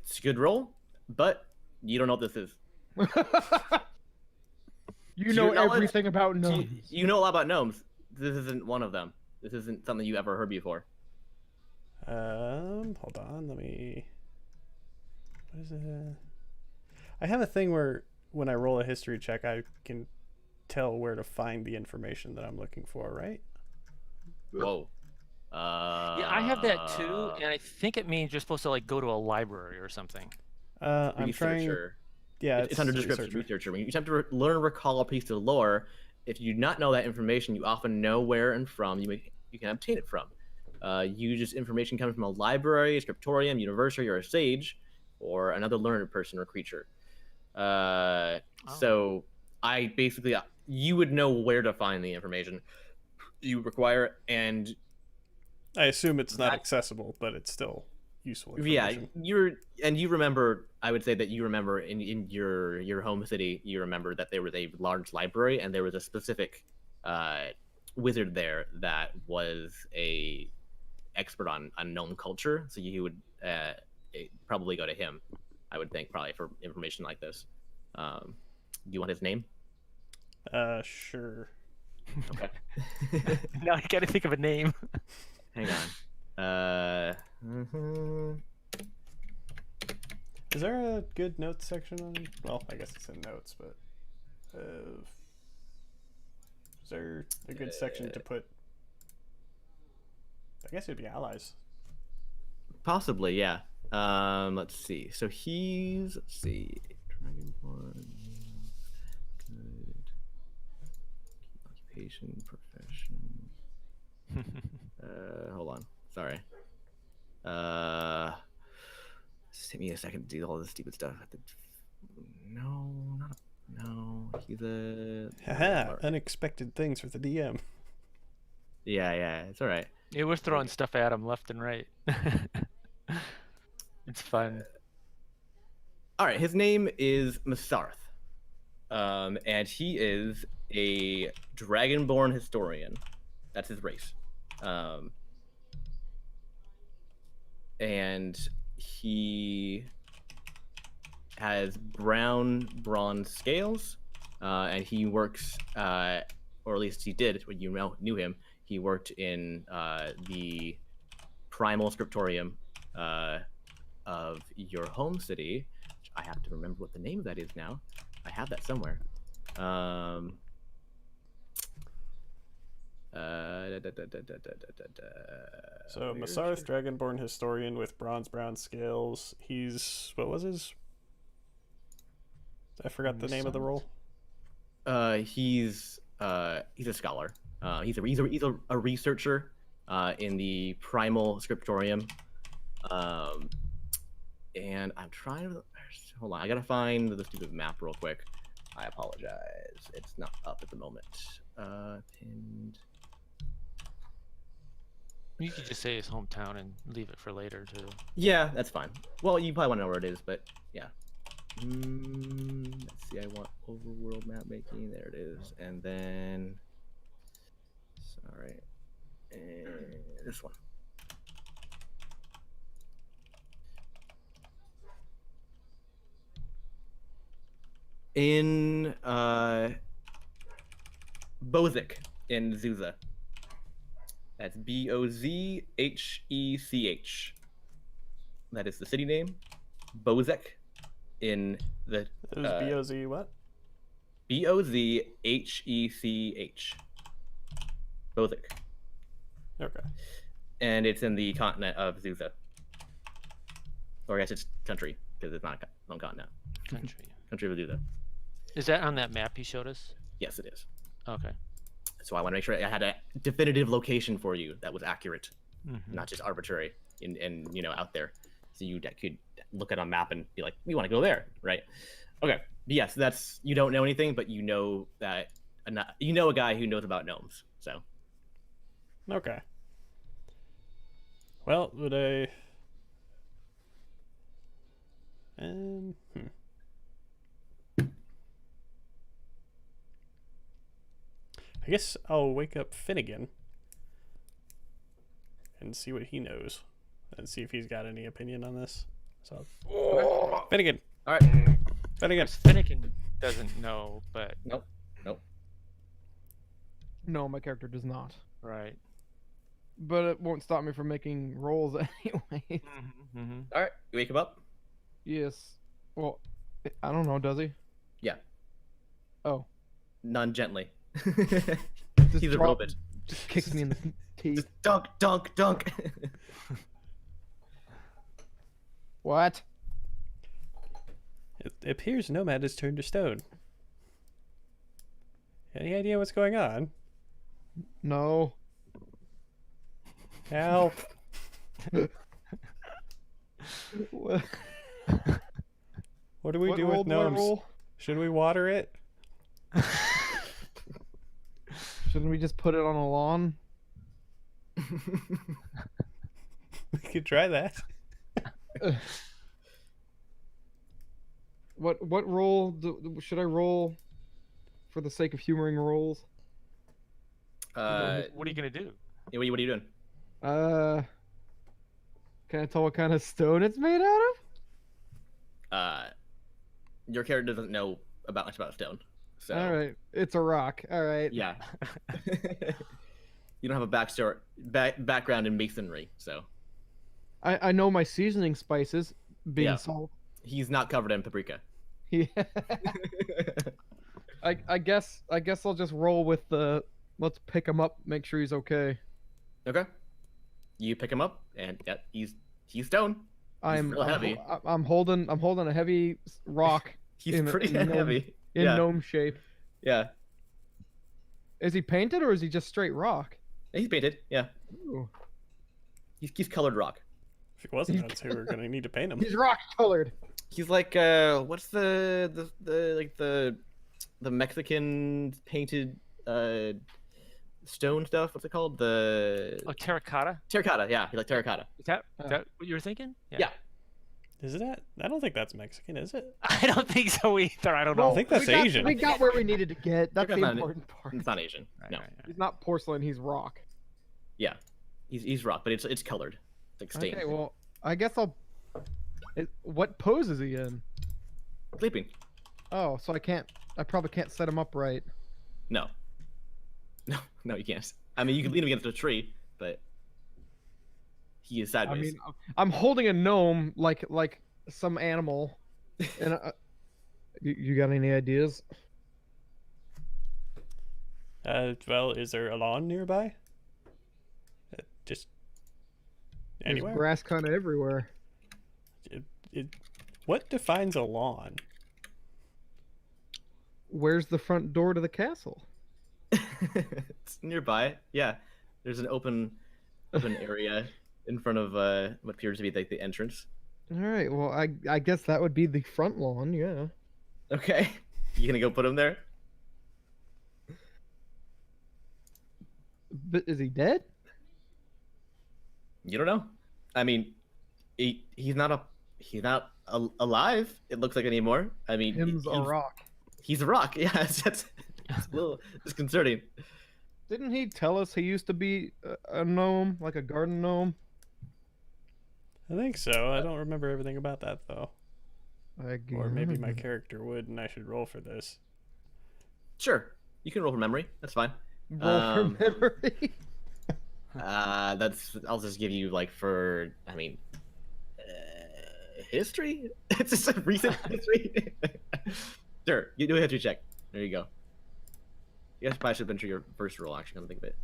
It's a good roll, but you don't know what this is. You To know your knowledge, everything about You, gnomes. you know a lot about gnomes. This isn't one of them. This isn't something you ever heard before. Hold on. Let me. What is it? I have a thing where when I roll a history check, I can tell where to find the information that I'm looking for. Right? Whoa. Yeah, I have that too, and I think it means you're supposed to like go to a library or something. I'm trying. Researcher. Yeah, It's under description. Researcher. When you attempt to learn or recall a piece of lore, if you do not know that information, you often know where and from you can obtain it from. Use this information coming from a library, a scriptorium, university, or a sage, or another learned person or creature. So I basically you would know where to find the information you require, and I assume it's not accessible, but it's still useful information. yeah, you remember. I would say that you remember in your home city, you remember that there was a large library, and there was a specific wizard there that was a expert on gnome culture. So you would probably go to him. I would think probably for information like this. Do you want his name? Sure. Okay. Now I gotta think of a name. Hang on. Is there a good notes section on? Well, I guess it's in notes, but is there a good section to put? I guess it'd be allies. Possibly, yeah. Let's see. So let's see. Dragonborn. Good. Occupation, profession. Hold on. Sorry. Just take me a second to do all this stupid stuff. No, no. He's a. Haha, unexpected things for the DM. Yeah. It's all right. Yeah, we're throwing stuff at him left and right. It's fun. All right. His name is Masarth. And he is a Dragonborn historian. That's his race. And he has brown bronze scales, and he works, or at least he did when you knew him. He worked in the primal scriptorium of your home city. Which I have to remember what the name of that is now. I have that somewhere. So Masarth, Dragonborn historian with bronze brown scales. What was his? I forgot the name of the role. He's a scholar. He's a researcher in the primal scriptorium. And I'm trying to hold on. I gotta find the stupid map real quick. I apologize. It's not up at the moment. Pinned. You could just say his hometown and leave it for later too. Yeah, that's fine. Well, you probably want to know where it is, but yeah. Let's see. I want overworld map making. There it is, and then sorry, and this one. In Bozek in Zuza. That's Bozhech. That is the city name. Bozek in the It was B-O-Z what? Bozhech. Bozek. Okay. And it's in the continent of Zuza. Or I guess it's country, because it's not on continent. Country. Country of Zuza. Is that on that map you showed us? Yes, it is. Okay. So I want to make sure I had a definitive location for you that was accurate, Mm-hmm. not just arbitrary and out there. So you could look at a map and be like, we want to go there, right? Okay. But yes, that's, you don't know anything, but you know that a guy who knows about gnomes. So. Okay. Well, would I? I guess I'll wake up Finnegan and see what he knows, and see if he's got any opinion on this. So, Finnegan. All right. Finnegan. Finnegan doesn't know, but Nope. No, my character does not. right. But it won't stop me from making rolls anyway. Mm-hmm. All right. You wake him up. Yes. Well, I don't know. Does he? Yeah. Oh. Non-gently. Just He's a drop- robot. Just kicks me in the teeth. Just dunk, dunk, dunk. What? It appears Nomad has turned to stone. Any idea what's going on? No. Help. What What do we do roll with do I gnomes? roll? Should we water it? Shouldn't we just put it on a lawn? We could try that. What roll should I roll for the sake of humoring rolls? What are you gonna do? What are you doing? Can I tell what kind of stone it's made out of? Your character doesn't know about much about stone. So All right, it's a rock. All right. yeah. You don't have a background in masonry, so I know my seasoning spices, being Yeah. salt. he's not covered in paprika. Yeah. I guess I'll just roll with the. Let's pick him up. Make sure he's okay. Okay. You pick him up, and yeah, he's stone. real heavy. I'm holding a heavy rock. He's pretty gnome, heavy. in Yeah. gnome shape. Yeah. Is he painted or is he just straight rock? He's painted. Yeah. Ooh. He's colored rock. If he wasn't, I'd say we're gonna need to paint him. He's rock colored. He's like what's the Mexican painted stone stuff? What's it called? The terracotta. terracotta. Yeah, he like terracotta. Is that what you were thinking? Yeah. Is that? I don't think that's Mexican, is it? I don't think so either. I don't Well, know. I think that's we got, Asian. We got where we needed to get. That's the Terracotte's not- important part. It's not Asian. Right, No. right, right. He's not porcelain. He's rock. Yeah. He's rock, but it's colored. It's like stained. Okay, well, I guess I'll. What pose is he in? Sleeping. Oh, so I probably can't set him up right. No. No, you can't. I mean, you can lean him against a tree, but he is I sideways. mean, I'm holding a gnome like some animal. And you got any ideas? Well, is there a lawn nearby? Just There's anywhere? grass kind of everywhere. What defines a lawn? Where's the front door to the castle? It's nearby. Yeah. There's an open area in front of what appears to be like the entrance. All right. Well, I guess that would be the front lawn. Yeah. Okay. You gonna go put him there? But is he dead? You don't know. I mean, he's not alive. It looks like anymore. I mean, Him's a rock. He's a rock. Yeah, it's a little disconcerting. Didn't he tell us he used to be a gnome, like a garden gnome? I think so. I don't remember everything about that though. Or maybe my guess. character would, and I should roll for this. Sure, you can roll from memory. That's fine. Roll for memory. I'll just give you like for history. It's just a recent history. Sure, you do a history check. There you go. You guys probably should have been through your first roll. Actually, come to think of it.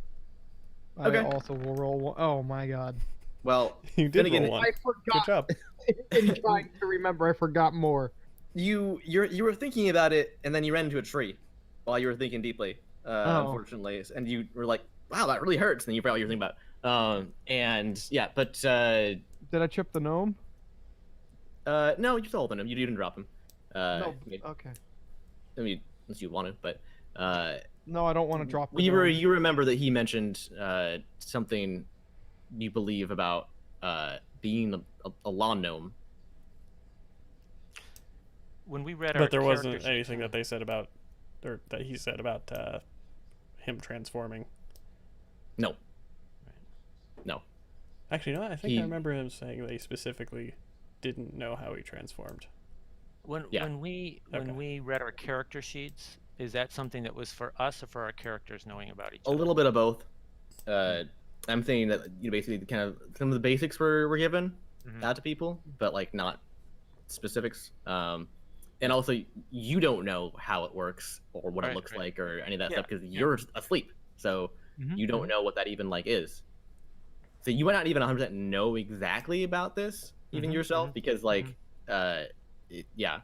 Okay. I also will roll one. Oh my god. Well, You then did again, roll one. I Good forgot. job. In trying to remember, I forgot more. you were thinking about it, and then you ran into a tree while you were thinking deeply. Oh. Unfortunately, and you were like, "Wow, that really hurts." And then you forgot what you were thinking about. And yeah, but Did I chip the gnome? no, you still holding him. You didn't drop him. No. Maybe, Okay. I mean, unless you want to, but No, I don't want to drop. The you gnome. remember that he mentioned something you believe about being a lawn gnome. When we read our But there wasn't character anything sheet, that they said about, or that he said about him transforming. No. No. Actually, no. I think He- I remember him saying that he specifically didn't know how he transformed. Yeah. when we read our character sheets, is that something that was for us or for our characters knowing about each A other? little bit of both. I'm saying that basically kind of some of the basics were given Mhm. out to people, but like not specifics. And also you don't know how it works or what it Right, looks right. like or any of that Yeah, stuff because yeah. you're asleep, so Mhm, you don't know what that even like is. So you might not even 100% know exactly about this even Mhm, yourself mhm, because like yeah.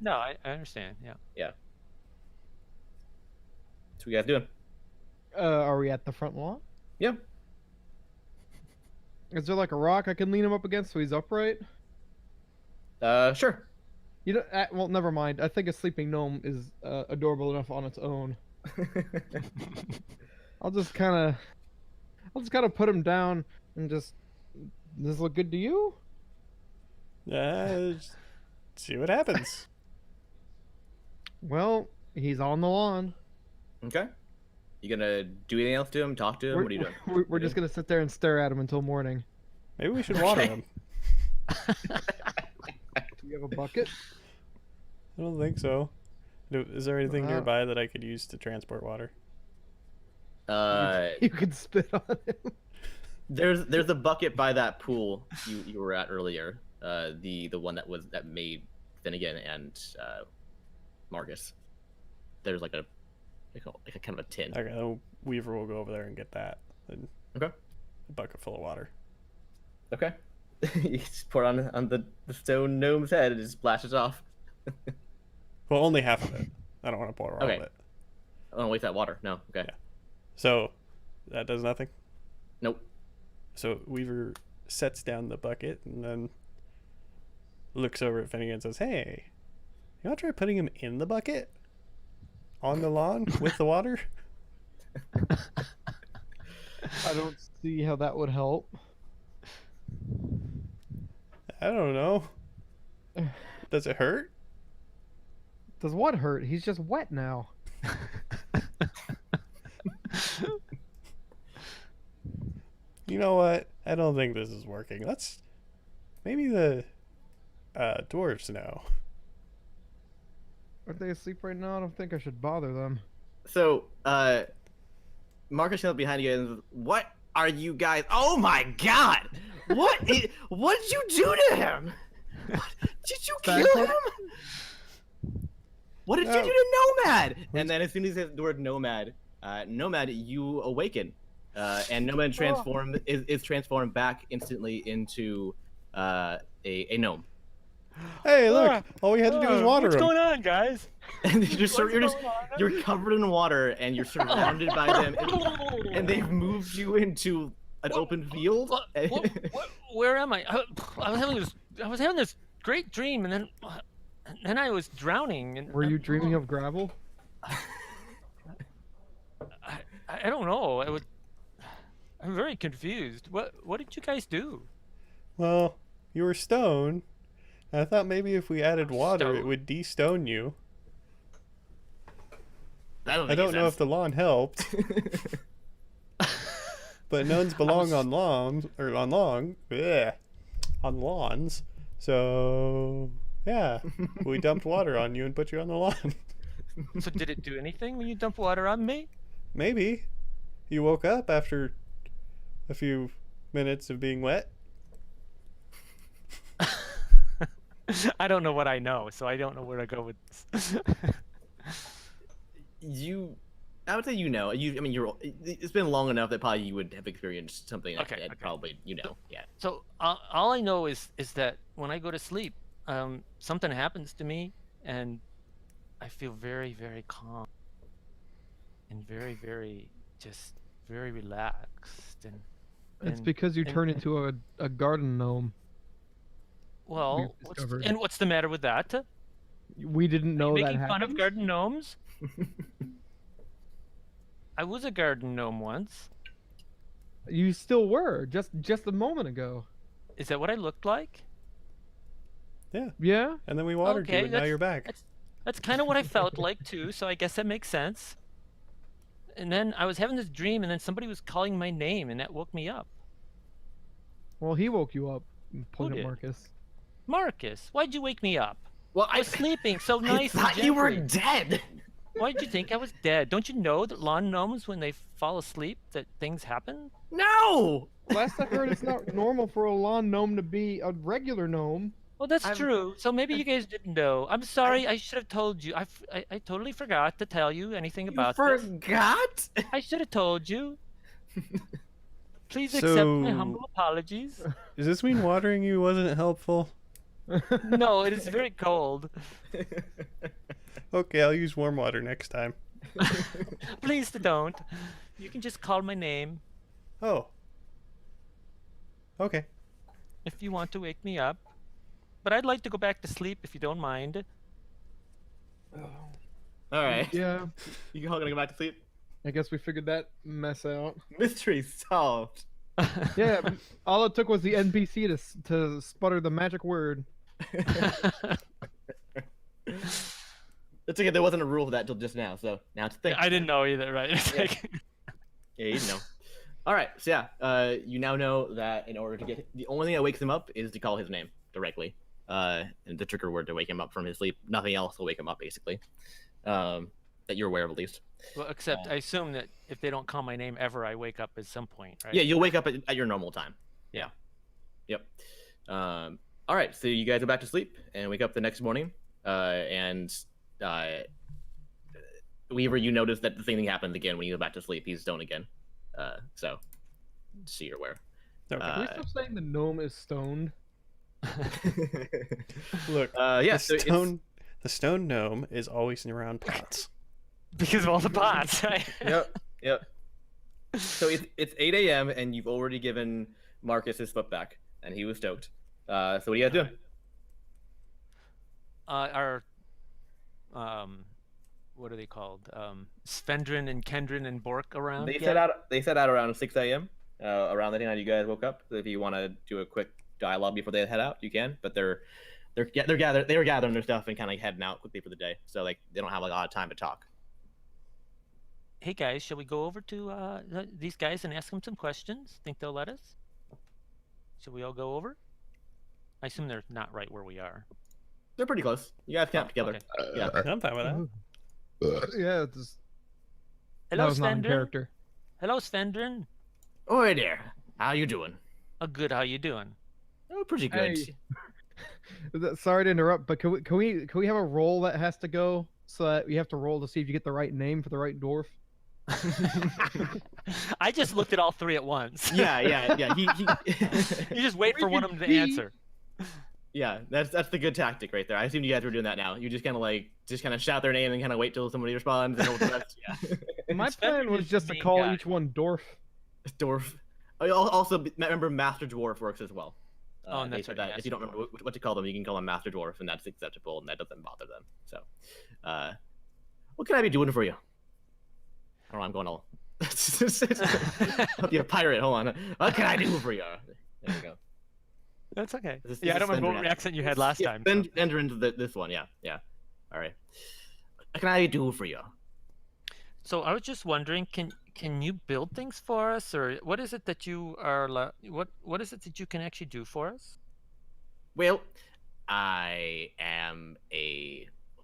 No, I understand. Yeah. So what you guys doing? Are we at the front lawn? Yeah. Is there like a rock I can lean him up against so he's upright? Sure. You know, well, never mind. I think a sleeping gnome is adorable enough on its own. I'll just kind of put him down and just. Does this look good to you? Just see what happens. Well, he's on the lawn. Okay. You gonna do anything else to him? Talk to him? What are you doing? We're just gonna sit there and stare at him until morning. Maybe we should water Okay. him. Do you have a bucket? I don't think so. Is there anything nearby that I could use to transport water? You could spit on him. There's a bucket by that pool you were at earlier. The one that made Finnegan and Marcus. There's like a kind of a tin. Okay, then Weaver will go over there and get that. And Okay. A bucket full of water. Okay. You just pour it on the stone gnome's head and just splash it off. Well, only half of it. I don't want to pour all Okay. of it. I don't waste that water. No. Okay. Yeah. So that does nothing? Nope. So Weaver sets down the bucket and then looks over at Finnegan and says, "Hey, you want to try putting him in the bucket? On the lawn with the water?" I don't see how that would help. I don't know. Does it hurt? Does what hurt? He's just wet now. You know what? I don't think this is working. Maybe the dwarves know. Aren't they asleep right now? I don't think I should bother them. So, Marcus comes up behind you and, "What are you guys? Oh my God! What did you do to him? Did you kill him? What did you do to Nomad?" And then as soon as he says the word Nomad, you awaken, and Nomad is transformed back instantly into a gnome. Hey, look! All we had to do was water What's him. going on, guys? And you're covered in water, and you're surrounded by them, and they've moved you into an open field. Where am I? I was having this great dream, and then I was drowning. And Were you dreaming of gravel? I don't know. I'm very confused. What did you guys do? Well, you were stoned. I thought maybe if we added water, it Stone? would de-stone you. I I don't know if the lawn helped, but nuns belong on lawns or on lawns. So yeah, we dumped water on you and put you on the lawn. So did it do anything when you dumped water on me? Maybe you woke up after a few minutes of being wet. I don't know what I know, so I don't know where to go with this. I would say it's been long enough that probably you would have experienced something like Okay, that. okay. Probably, yeah. So all I know is that when I go to sleep, something happens to me, and I feel very, very calm, and very, very, just very relaxed, and It's because you turn into a garden gnome. well, what's the matter with that? We didn't know that Making fun happened. of garden gnomes? I was a garden gnome once. You still were just a moment ago. Is that what I looked like? Yeah. And then we watered you, and now you're back. That's kind of what I felt like too. So I guess that makes sense. And then I was having this dream, and then somebody was calling my name, and that woke me up. Well, he woke you up. Point at did? Marcus. Marcus, why'd you wake me up? Well, I was sleeping so I nice and thought you were gently. dead. Why'd you think I was dead? Don't you know that lawn gnomes, when they fall asleep, that things happen? No. Last I heard, it's not normal for a lawn gnome to be a regular gnome. Well, that's true. So maybe you guys didn't know. I'm sorry. I should have told you. I totally forgot to tell you anything about this. Forgot? I should have told you. Please accept my So- humble apologies. Does this mean watering you wasn't helpful? No, it is very cold. Okay, I'll use warm water next time. Please don't. You can just call my name Oh. Okay. if you want to wake me up. But I'd like to go back to sleep if you don't mind. All right. Yeah. You all gonna go back to sleep? I guess we figured that mess out. Mystery solved. Yeah. All it took was the NPC to sputter the magic word. It's okay. There wasn't a rule for that till just now, so now it's a thing. I didn't know either, right? It's Yeah. like- Yeah, you know. All right. So yeah, you now know that in order to get the only thing that wakes him up is to call his name directly. And the trigger word to wake him up from his sleep. Nothing else will wake him up, basically. that you're aware of at least. Well, except I assume that if they don't call my name ever, I wake up at some point, right? Yeah, you'll wake up at your normal time. Yeah. Yep. All right, so you guys go back to sleep and wake up the next morning, and Weaver, you notice that the same thing happens again when you go back to sleep. He's stoned again. So you're aware. Okay. Can we stop saying the gnome is stoned? Look, yeah. the stone gnome is always around pots. Because of all the pots, right? Yep. So it's 8 a.m. and you've already given Marcus his foot back, and he was stoked. So what are you guys doing? Our what are they called? Svendrin and Kendrin and Bork around? They set out around 6 a.m. Around the time you guys woke up. So if you want to do a quick dialogue before they head out, you can. But they were gathering their stuff and kind of heading out quickly for the day. So like they don't have like a lot of time to talk. Hey guys, shall we go over to these guys and ask them some questions? Think they'll let us? Should we all go over? I assume they're not right where we are. They're pretty close. You guys camp together. Okay. Yeah. I'm fine with that. Yeah, it's Hello, that was not in Svendrin. character. Hello, Svendrin. Oi there. How you doing? Good. How you doing? Oh, pretty good. Hey. Sorry to interrupt, but can we have a roll that has to go so that you have to roll to see if you get the right name for the right dwarf? I just looked at all three at once. Yeah. He You just wait for one of them to answer. Yeah, that's the good tactic right there. I assume you guys were doing that now. You just kind of shout their name and kind of wait till somebody responds and hope the rest. Yeah. My plan was is just the to main call guy. each one dwarf. Dwarf. Also, remember Master Dwarf works as well. Oh, and they that's said right, that if you don't remember what to call them, you can call them Master Dwarf, and that's acceptable, and that doesn't bother them. So, what can I be doing for you? I don't know. I'm going all. Hope you're a pirate. Hold on. What can I do for you? There we go. That's okay. This Yeah, I is don't remember Svendrin what accent you had last time. Then enter into this one. Yeah. All right. What can I do for you? So I was just wondering, can you build things for us, or what is it that you are? What is it that you can actually do for us? Well, I am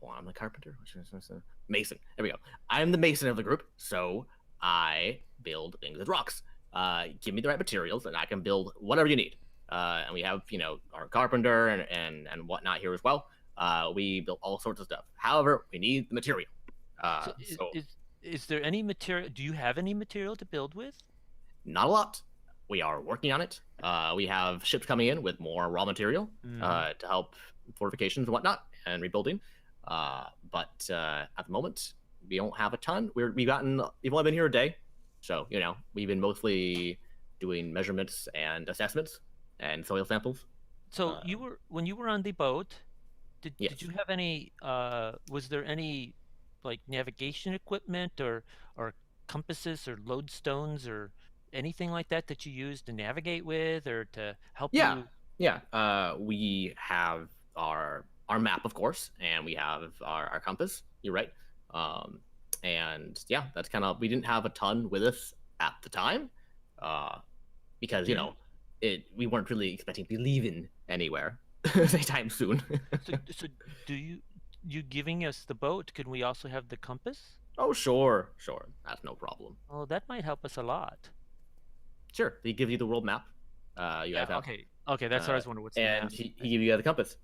I'm the carpenter. Mason. There we go. I'm the mason of the group, so I build things with rocks. Give me the right materials, and I can build whatever you need. And we have, our carpenter and whatnot here as well. We build all sorts of stuff. However, we need the material. Is there any material? Do you have any material to build with? Not a lot. We are working on it. We have ships coming in with more raw material to help fortifications and whatnot and rebuilding. But at the moment, we don't have a ton. We've only been here a day, so we've been mostly doing measurements and assessments and soil samples. So when you were on the boat, did you have any? Was there any like navigation equipment or compasses or lodestones or anything like that you used to navigate with or to help you? Yeah. We have our map, of course, and we have our compass. You're right. And yeah, that's we didn't have a ton with us at the time, because we weren't really expecting to be leaving anywhere anytime soon. So do you giving us the boat? Could we also have the compass? Oh, sure, that's no problem. Oh, that might help us a lot. Sure, he gives you the world map. You guys have. Okay, that's what I was wondering. What's the and map? he gives you the compass.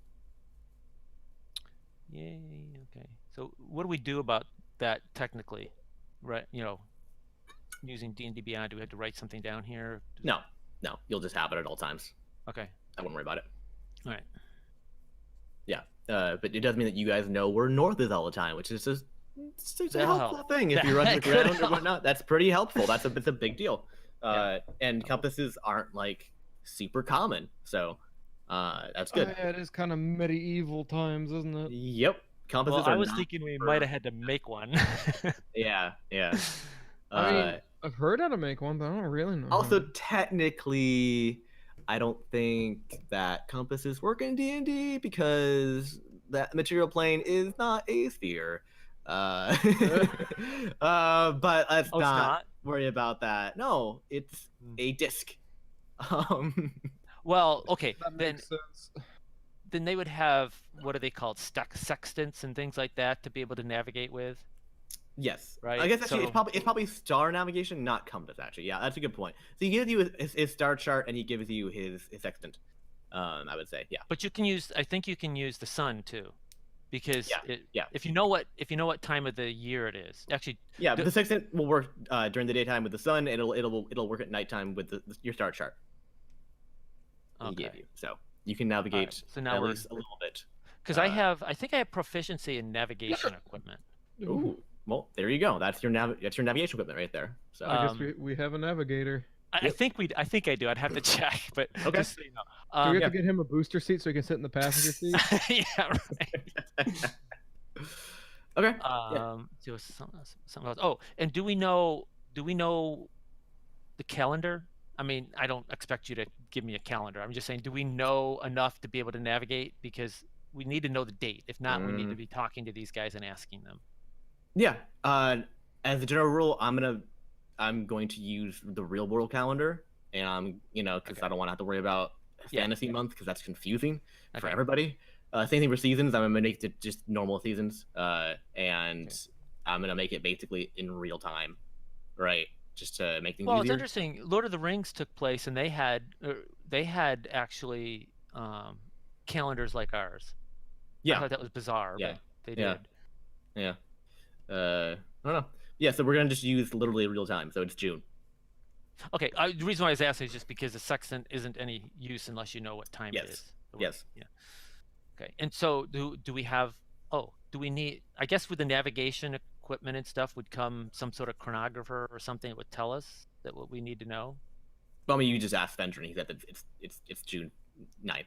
Yay. Okay. So what do we do about that technically? Right. Using D&D Beyond, do we have to write something down here? No, you'll just have it at all times. Okay. I wouldn't worry about it. All right. Yeah, but it does mean that you guys know where north is all the time, which is just it's a helpful thing if you're running around or whatnot. That's pretty helpful. It's a big deal. And compasses aren't like super common, so that's good. Oh, yeah, it is kind of medieval times, isn't it? Yep, compasses. Well, I was thinking we might have had to make one. Yeah. I mean, I've heard how to make one, but I don't really know. Also, technically, I don't think that compasses work in D&D because that material plane is not a sphere. But let's not worry about that. No, it's a disc. Well, okay, that then makes sense. then they would have, what are they called, sextants and things like that to be able to navigate with. Yes. Right, I guess actually so- it's probably star navigation, not compass. Actually, yeah, that's a good point. So he gives you his star chart, and he gives you his sextant. I would say, yeah. But you can use, I think you can use the sun too, because Yeah. if you know what time of the year it is, actually, Yeah, the sextant will work during the daytime with the sun. It'll work at nighttime with your star chart. That he gave you, so you can navigate so now at we're- least a little bit. because I think I have proficiency in navigation equipment. Ooh, well, there you go. That's your navigation equipment right there. So I guess we have a navigator. I think I do. I'd have to check, but Okay. just so you know. Do we have yeah. to get him a booster seat so he can sit in the passenger seat? Yeah, right. okay. There was something else. Oh, and do we know the calendar? I mean, I don't expect you to give me a calendar. I'm just saying, do we know enough to be able to navigate? Because we need to know the date. If not, we need to be talking to these guys and asking them. Yeah. As a general rule, I'm going to use the real world calendar, and because I don't want to have to worry about fantasy month because that's confusing for everybody. Same thing for seasons. I'm gonna make it just normal seasons, and I'm gonna make it basically in real time, right? Just to make things Well, easier. it's interesting. Lord of the Rings took place, and they had actually calendars like ours. Yeah. I thought that was bizarre. Yeah. But they did. Yeah. I don't know. Yeah, so we're gonna just use literally real time. So it's June. Okay. The reason why I was asking is just because the sextant isn't any use unless you know what time it is. Yes. Yeah. Okay. And so do we have? Oh, do we need? I guess with the navigation equipment and stuff would come some sort of chronographer or something that would tell us that what we need to know. Well, I mean, you just asked Spencer, and he said that it's June 9th.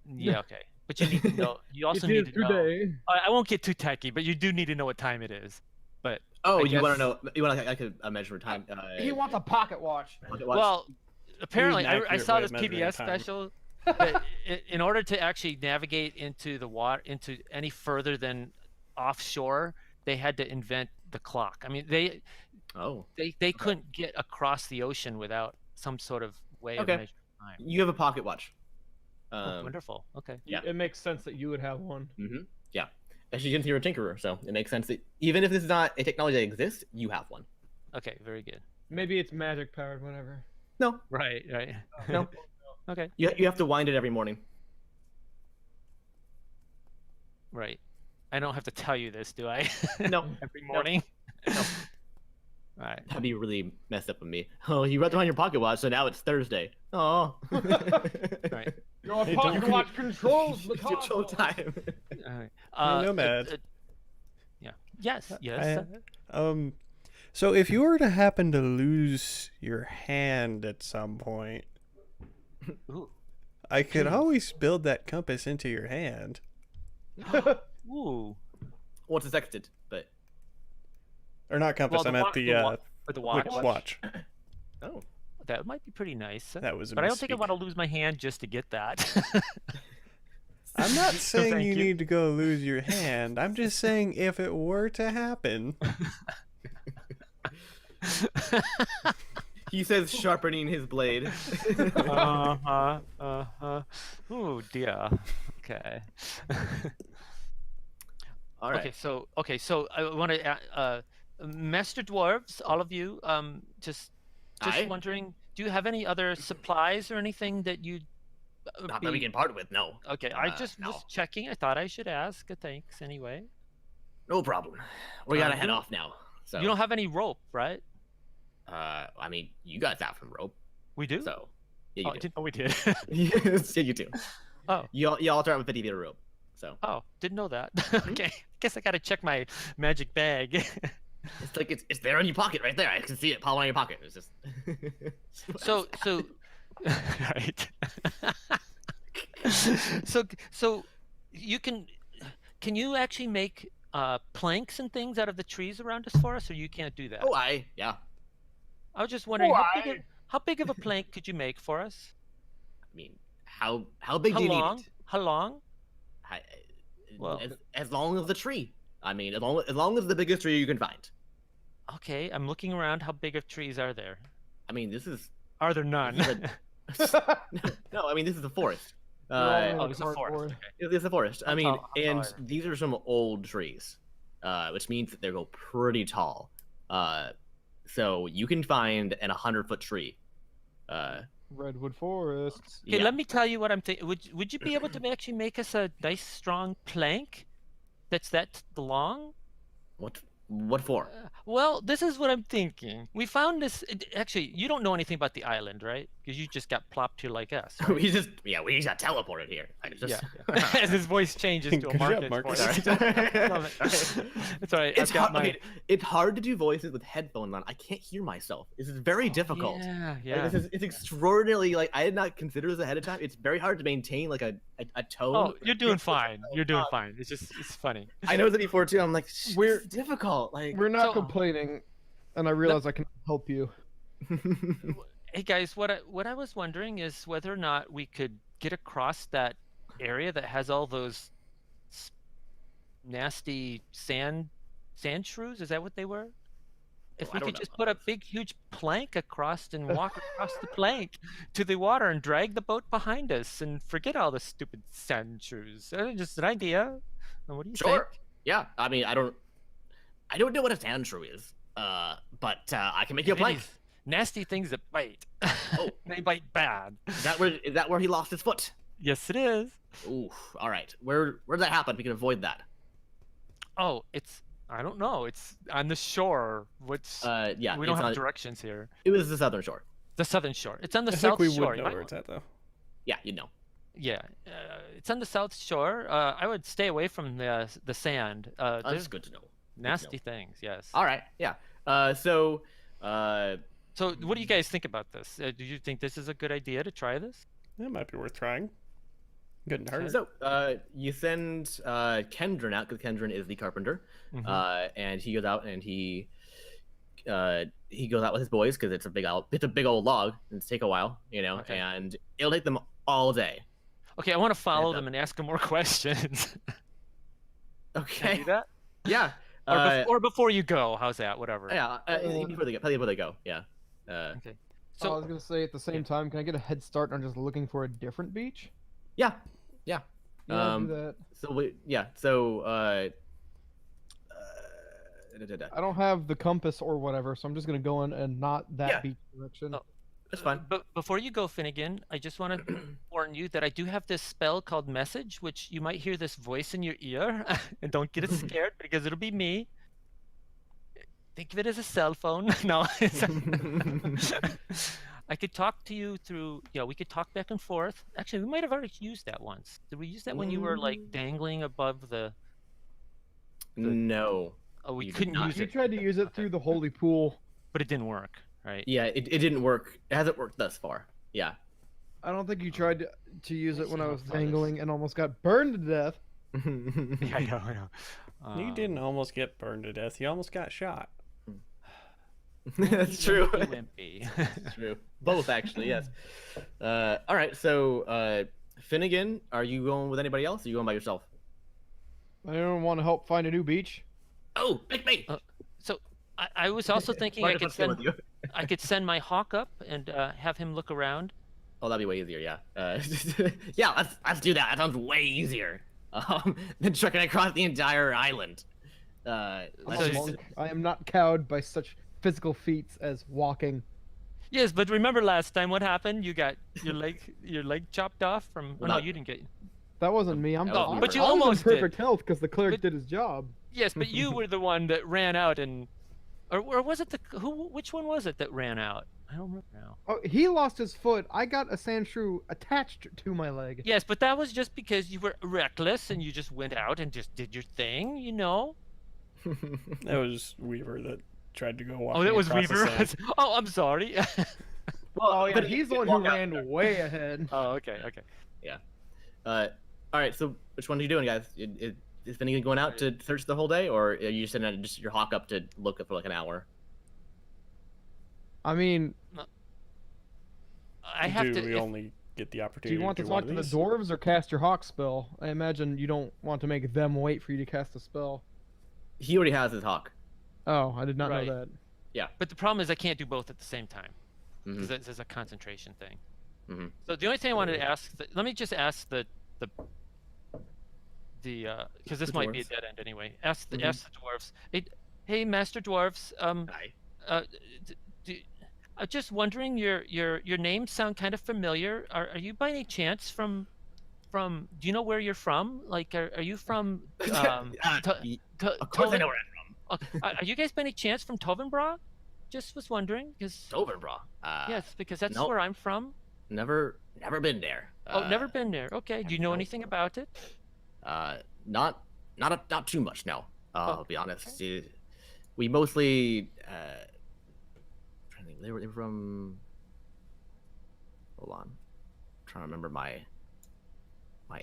Yeah. Okay. But you need to know. You also It need is to know. today. I won't get too techy, but you do need to know what time it is. But Oh, I you want guess- to know? You want like a measure of time? He wants a pocket watch. pocket watch? well, apparently I accurate saw way this of measuring PBS time. special. That in order to actually navigate into the water, into any further than offshore, they had to invent the clock. I mean, they couldn't get across the ocean without some sort of way of Okay. measuring time. you have a pocket watch. Oh, wonderful. Okay. Yeah. It makes sense that you would have one. Yeah. Actually, since you're a tinkerer, so it makes sense that even if this is not a technology that exists, you have one. Okay. Very good. Maybe it's magic powered, whatever. No, Right. Right. no. Okay. You have to wind it every morning. Right. I don't have to tell you this, do I? No, Every morning. No. All right. that'd be really messed up of me. Oh, you wrote down your pocket watch, so now it's Thursday. Oh. Right. Your Hey, pocket don't- watch controls the Control cosmos. time. All right. Nomad. Yeah. Yes. Yes. So if you were to happen to lose your hand at some point, Ooh. I could always build that compass into your hand. Ooh. Well, it's a sextant, but Or not compass, Well, I meant for the watch. watch. oh, That might be pretty nice. That was a But I don't think I misspeak. want to lose my hand just to get that. I'm not saying Thank you you. need to go lose your hand. I'm just saying if it were to happen. he says sharpening his blade. Oh dear. Okay. All right. Okay. So I want to, Master Dwarves, all of you, just Aye. wondering, do you have any other supplies or anything that you? Not that we can part with. No. Okay, I just no. was checking. I thought I should ask. Thanks anyway. No problem. We gotta head you- off now. So You don't have any rope, right? I mean, you guys have some rope. We do. So yeah, you do. Oh, we did. Yes, yeah, you do. Oh. Y'all start with 50 feet of rope. So Oh, didn't know that. Okay, guess I gotta check my magic bag. it's like it's there in your pocket right there. I can see it popping out of your pocket. It's just so right. so you can you actually make planks and things out of the trees around us for us, or you can't do that? Oh, yeah. I was just wondering how big of a plank could you make for us? I mean, how big do you need it? How long? Well- As long as the tree. I mean, as long as the biggest tree you can find. Okay, I'm looking around. How big of trees are there? I mean, this is Are there none? this is no. I mean, this is a forest. Oh, it's a forest. Okay. It's a forest. I I'm mean, tall- I'm and taller. these are some old trees, which means that they go pretty tall. So you can find an 100-foot tree. Redwood forests. Okay, Yeah. let me tell you what I'm thinking. Would you be able to actually make us a nice strong plank that's that long? What for? Well, this is what I'm thinking. We found this. Actually, you don't know anything about the island, right? Because you just got plopped here like us. Right? we just got teleported here. Yeah. As his voice changes to Good a job, Marcus Marcus. voice. Love it. It's all right. It's I've got hard. Okay, it's hard to do voices with headphones on. I can't hear myself. This is very difficult. Yeah, Like, yeah. it's extraordinarily like I did not consider this ahead of time. It's very hard to maintain like a tone. Oh, you're doing fine. You're doing fine. It's funny. I know that before too. I'm like, We're- it's difficult. Like We're not So- complaining, and I realize I can help you. Hey guys, what I was wondering is whether or not we could get across that area that has all those nasty sand shrews. Is that what they were? If I we don't could know. just put a big, huge plank across and walk across the plank to the water and drag the boat behind us and forget all the stupid sand shrews. Just an idea. What do you Sure. think? Yeah. I mean, I don't know what a sand shrew is. But I can make you a They're plank. these nasty things that bite. Oh. They bite bad. Is that where he lost his foot? Yes, it is. Ooh. All right. Where did that happen? We can avoid that. Oh, I don't know. It's on the shore. Yeah. We don't it's have on- directions here. It was the southern shore. The southern shore. It's on the I south think we shore. would You know might where it's at though. Yeah, you know. Yeah, it's on the south shore. I would stay away from the sand. That's There's good to know. nasty things. Yes. All right. Yeah. So. So, what do you guys think about this? Do you think this is a good idea to try this? That might be worth trying. Couldn't hurt. So, you send Kendron out because Kendron is the carpenter, Mhm. and he goes out and he goes out with his boys because it's a big old log and it's take a while, Okay. and it'll take them all day. Okay, I want to follow And, them and ask them more questions. Can I Okay. do that? Yeah. Or before you go. How's that? Whatever. Yeah. Before they go. Yeah. Okay. So I So, was gonna say at the same time, can I get a head start on just looking for a different beach? Yeah. Yeah, Um, do that. So I don't have the compass or whatever, so I'm just gonna go in and not that Yeah. beach direction. Oh. that's fine. But before you go, Finnegan, I just want to warn you that I do have this spell called Message, which you might hear this voice in your ear, and don't get scared because it'll be me. Think of it as a cell phone. No, I could talk to you through. We could talk back and forth. Actually, we might have already used that once. Did we use that when you were like dangling above the? No. Oh, we You did couldn't not. use You it, tried to use it through the holy pool. but it didn't work, right? Yeah, it didn't work. It hasn't worked thus far. Yeah. I don't think you tried to use I it when see I how was far this- dangling and almost got burned to death. Yeah, I know. You didn't almost get burned to death. You almost got shot. That's true. Wimpy. That's true. Both actually, yes. All right. So, Finnegan, are you going with anybody else? Or are you going by yourself? I don't want to help find a new beach. Oh, pick me. So I was also thinking Marcus, let's go with you. I could send my hawk up and have him look around. Oh, that'd be way easier. Yeah. Yeah. Let's do that. That sounds way easier. Than trekking across the entire island. I'm Let's a just- monk. I am not cowed by such physical feats as walking. Yes, but remember last time what happened? You got your leg chopped off from. Well, no, not- you didn't get. That wasn't me. I'm. That was I- me. But you I was in almost did. perfect health because the cleric But- did his job. Yes, but you were the one that ran out and, or was it the who? Which one was it that ran out? I don't remember now. Oh, he lost his foot. I got a sand shrew attached to my leg. Yes, but that was just because you were reckless and you just went out and just did your thing, you know. That was Weaver that tried to go walk. Oh, that was Weaver. Oh, I'm sorry. Oh yeah, but he's the one who ran way ahead. Oh, okay, okay. All right. So, which one are you doing, guys? Is Finnegan going out to search the whole day, or are you sending just your hawk up to look for like an hour? I mean, I have to. We if- only get the do opportunity you want to do talk one to of the these? dwarves or cast your hawk spell? I imagine you don't want to make them wait for you to cast a spell. He already has his hawk. Oh, I did not Right. know that. But the problem is I can't do both at the same time. Mhm. Because this is a concentration thing. So the only thing I wanted to ask, let me just ask the because this The might be a dwarves. dead end anyway. Ask the dwarves. Hey, Master Dwarves. Hi. D- d- I'm just wondering, your names sound kind of familiar. Are you by any chance from? Do you know where you're from? Like, are you from Of course I know Toven? where I'm Are you guys by any chance from Tovenbra? Just was wondering, because from. Over, bro. yes, because that's Nope. where I'm from. Never been there. Oh, never been there. Okay. Do you know nope. anything about it? Not too much. No. I'll be Okay. honest. We mostly. Trying to think. They were from. Hold on. I'm trying to remember my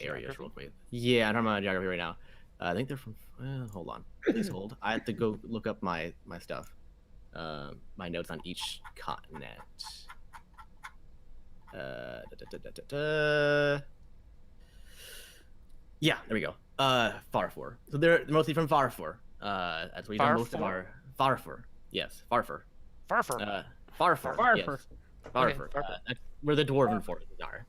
areas real quick. Yeah, I don't remember my geography right now. I think they're from. Hold on. Please hold. I have to go look up my stuff. My notes on each continent. Yeah, there we go. Farfor. So they're mostly from Farfor. That's where we done most of our Farfor. Yes, Farfor. Farfor. Farfor. Farfor. Yes. Okay, Farfor. Farfor. That's where the dwarven forests are.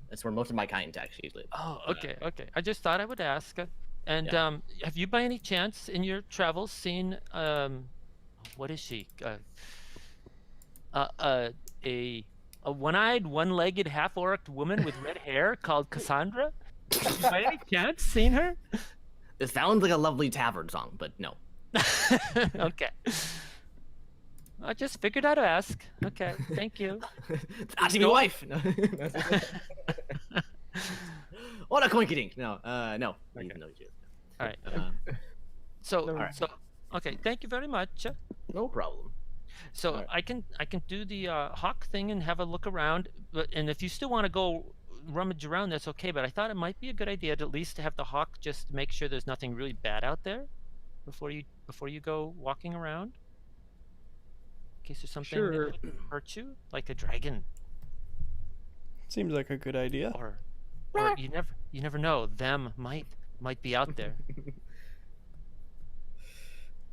That's where most of my kind actually live. Oh, okay, okay. I just thought I would ask. And Yeah. have you by any chance in your travels seen what is she? A one-eyed, one-legged, half-orc woman with red hair called Cassandra? Have you by any chance seen her? It sounds like a lovely tavern song, but no. Okay. I just figured I'd ask. Okay, thank you. It's actually my wife. No. What a coinkydink. No, no. Okay. No, All right. Never mind. So, okay. Thank you very much. no problem. So Alright. I can do the hawk thing and have a look around. And if you still want to go rummage around, that's okay. But I thought it might be a good idea to at least have the hawk just make sure there's nothing really bad out there before you go walking around. In case there's something Sure. that would hurt you, like a dragon, Seems like a good idea. or you never know. Them might be out there.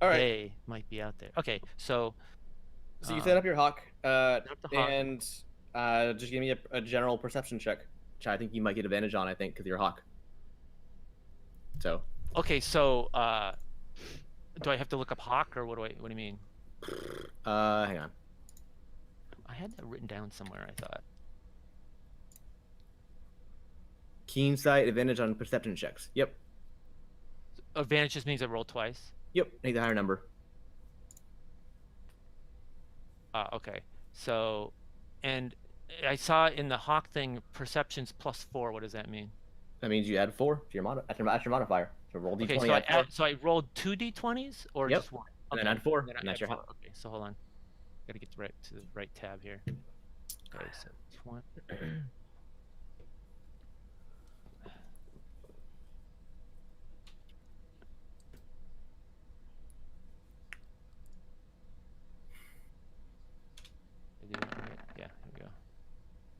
All right. They might be out there. Okay, so So you set up your hawk, the hawk. and just give me a general perception check, which I think you might get advantage on. I think because you're a hawk. So Okay, so do I have to look up hawk, or what do you mean? hang on. I had that written down somewhere, I thought. Keen sight, advantage on perception checks. Yep. Advantage just means I roll twice. Yep. Take the higher number. Okay. So, and I saw in the hawk thing, perception's +4. What does that mean? That means you add 4 to your that's your modifier. So roll d20. Okay, so I rolled 2 d20s or Yep. just one? And Okay. then add 4, Then I and that's add your 4. hawk. Okay, so hold on. Got to get to the right tab here. Okay, so 20. Did I do that right? Yeah, here we go.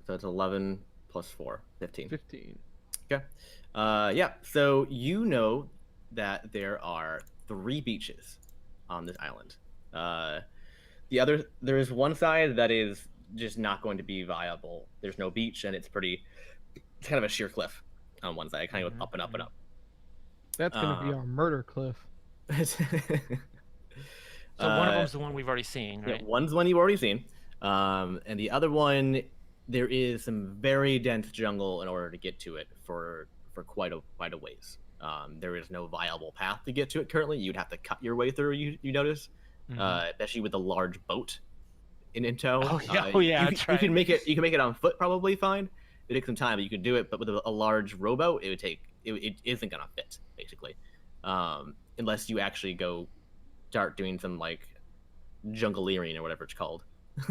So it's 11 plus 4, 15. 15. Okay. Yeah. So you know that there are 3 beaches on this island. There is one side that is just not going to be viable. There's no beach, and it's kind of a sheer cliff on one side. It kind of goes up and up and up. That's gonna be our murder cliff. So one of them's the one we've already seen, right? Yeah, one's one you've already seen, and the other one, there is some very dense jungle in order to get to it for quite a ways. There is no viable path to get to it currently. You'd have to cut your way through. You notice, especially with a large boat in tow. Oh yeah, You that's right. can make it on foot probably fine. It takes some time, but you can do it. But with a large rowboat, it isn't gonna fit basically, unless you actually go start doing some like jungleering or whatever it's called.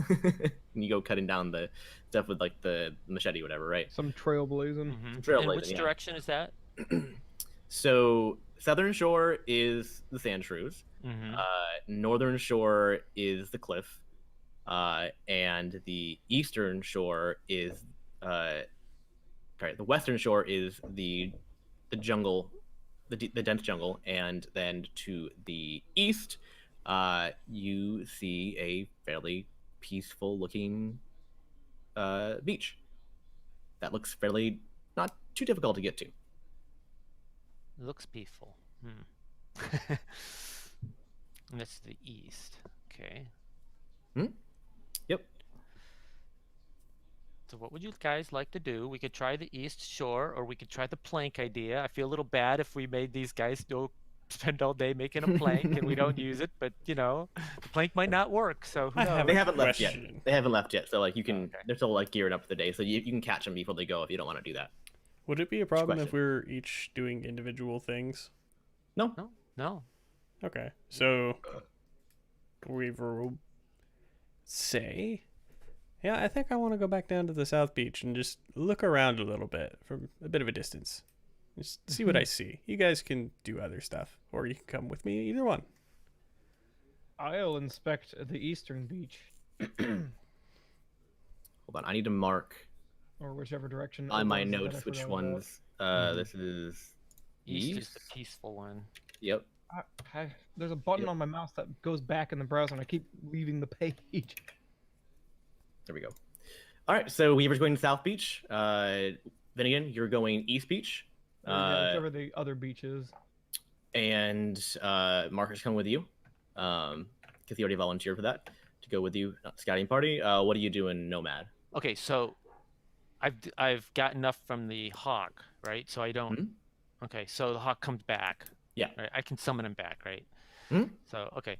And you go cutting down the stuff with like the machete or whatever, right? Some trailblazing. And Trailblazing, which yeah. direction is that? So southern shore is the sand shrews. Northern shore is the cliff, and the eastern shore is the western shore is the jungle, the dense jungle, and then to the east, you see a fairly peaceful looking beach. That looks fairly not too difficult to get to. Looks peaceful. And that's the east. Okay. Yep. So what would you guys like to do? We could try the east shore, or we could try the plank idea. I feel a little bad if we made these guys go spend all day making a plank and we don't use it, but the plank might not work. So who I knows? have They a haven't left yet. question. They haven't left yet, so like you can. Okay. They're still like gearing up for the day, so you can catch them before they go if you don't want to do that. Would it be a problem if question? we were each doing individual things? No. No. Okay, so we will say, yeah, I think I want to go back down to the South Beach and just look around a little bit from a bit of a distance. Just see what I see. You guys can do other stuff, or you can come with me, either one. I'll inspect the eastern beach, Hold on, I need to mark or whichever direction. on my opens, and then I notes which forgot about. ones. This is East is east. the peaceful one. Yep. There's a button Yep. on my mouse that goes back in the browser, and I keep leaving the page. There we go. All right, so Weaver's going to South Beach. Finnegan, you're going East Beach. Or, yeah, whichever the other beach is. And Marcus coming with you, because he already volunteered for that to go with you, scouting party. What are you doing, Nomad? Okay, so I've got enough from the hawk, right? So I don't. Mhm. Okay, so the hawk comes back. Yeah. Right? I can summon him back, right? Mhm. So okay.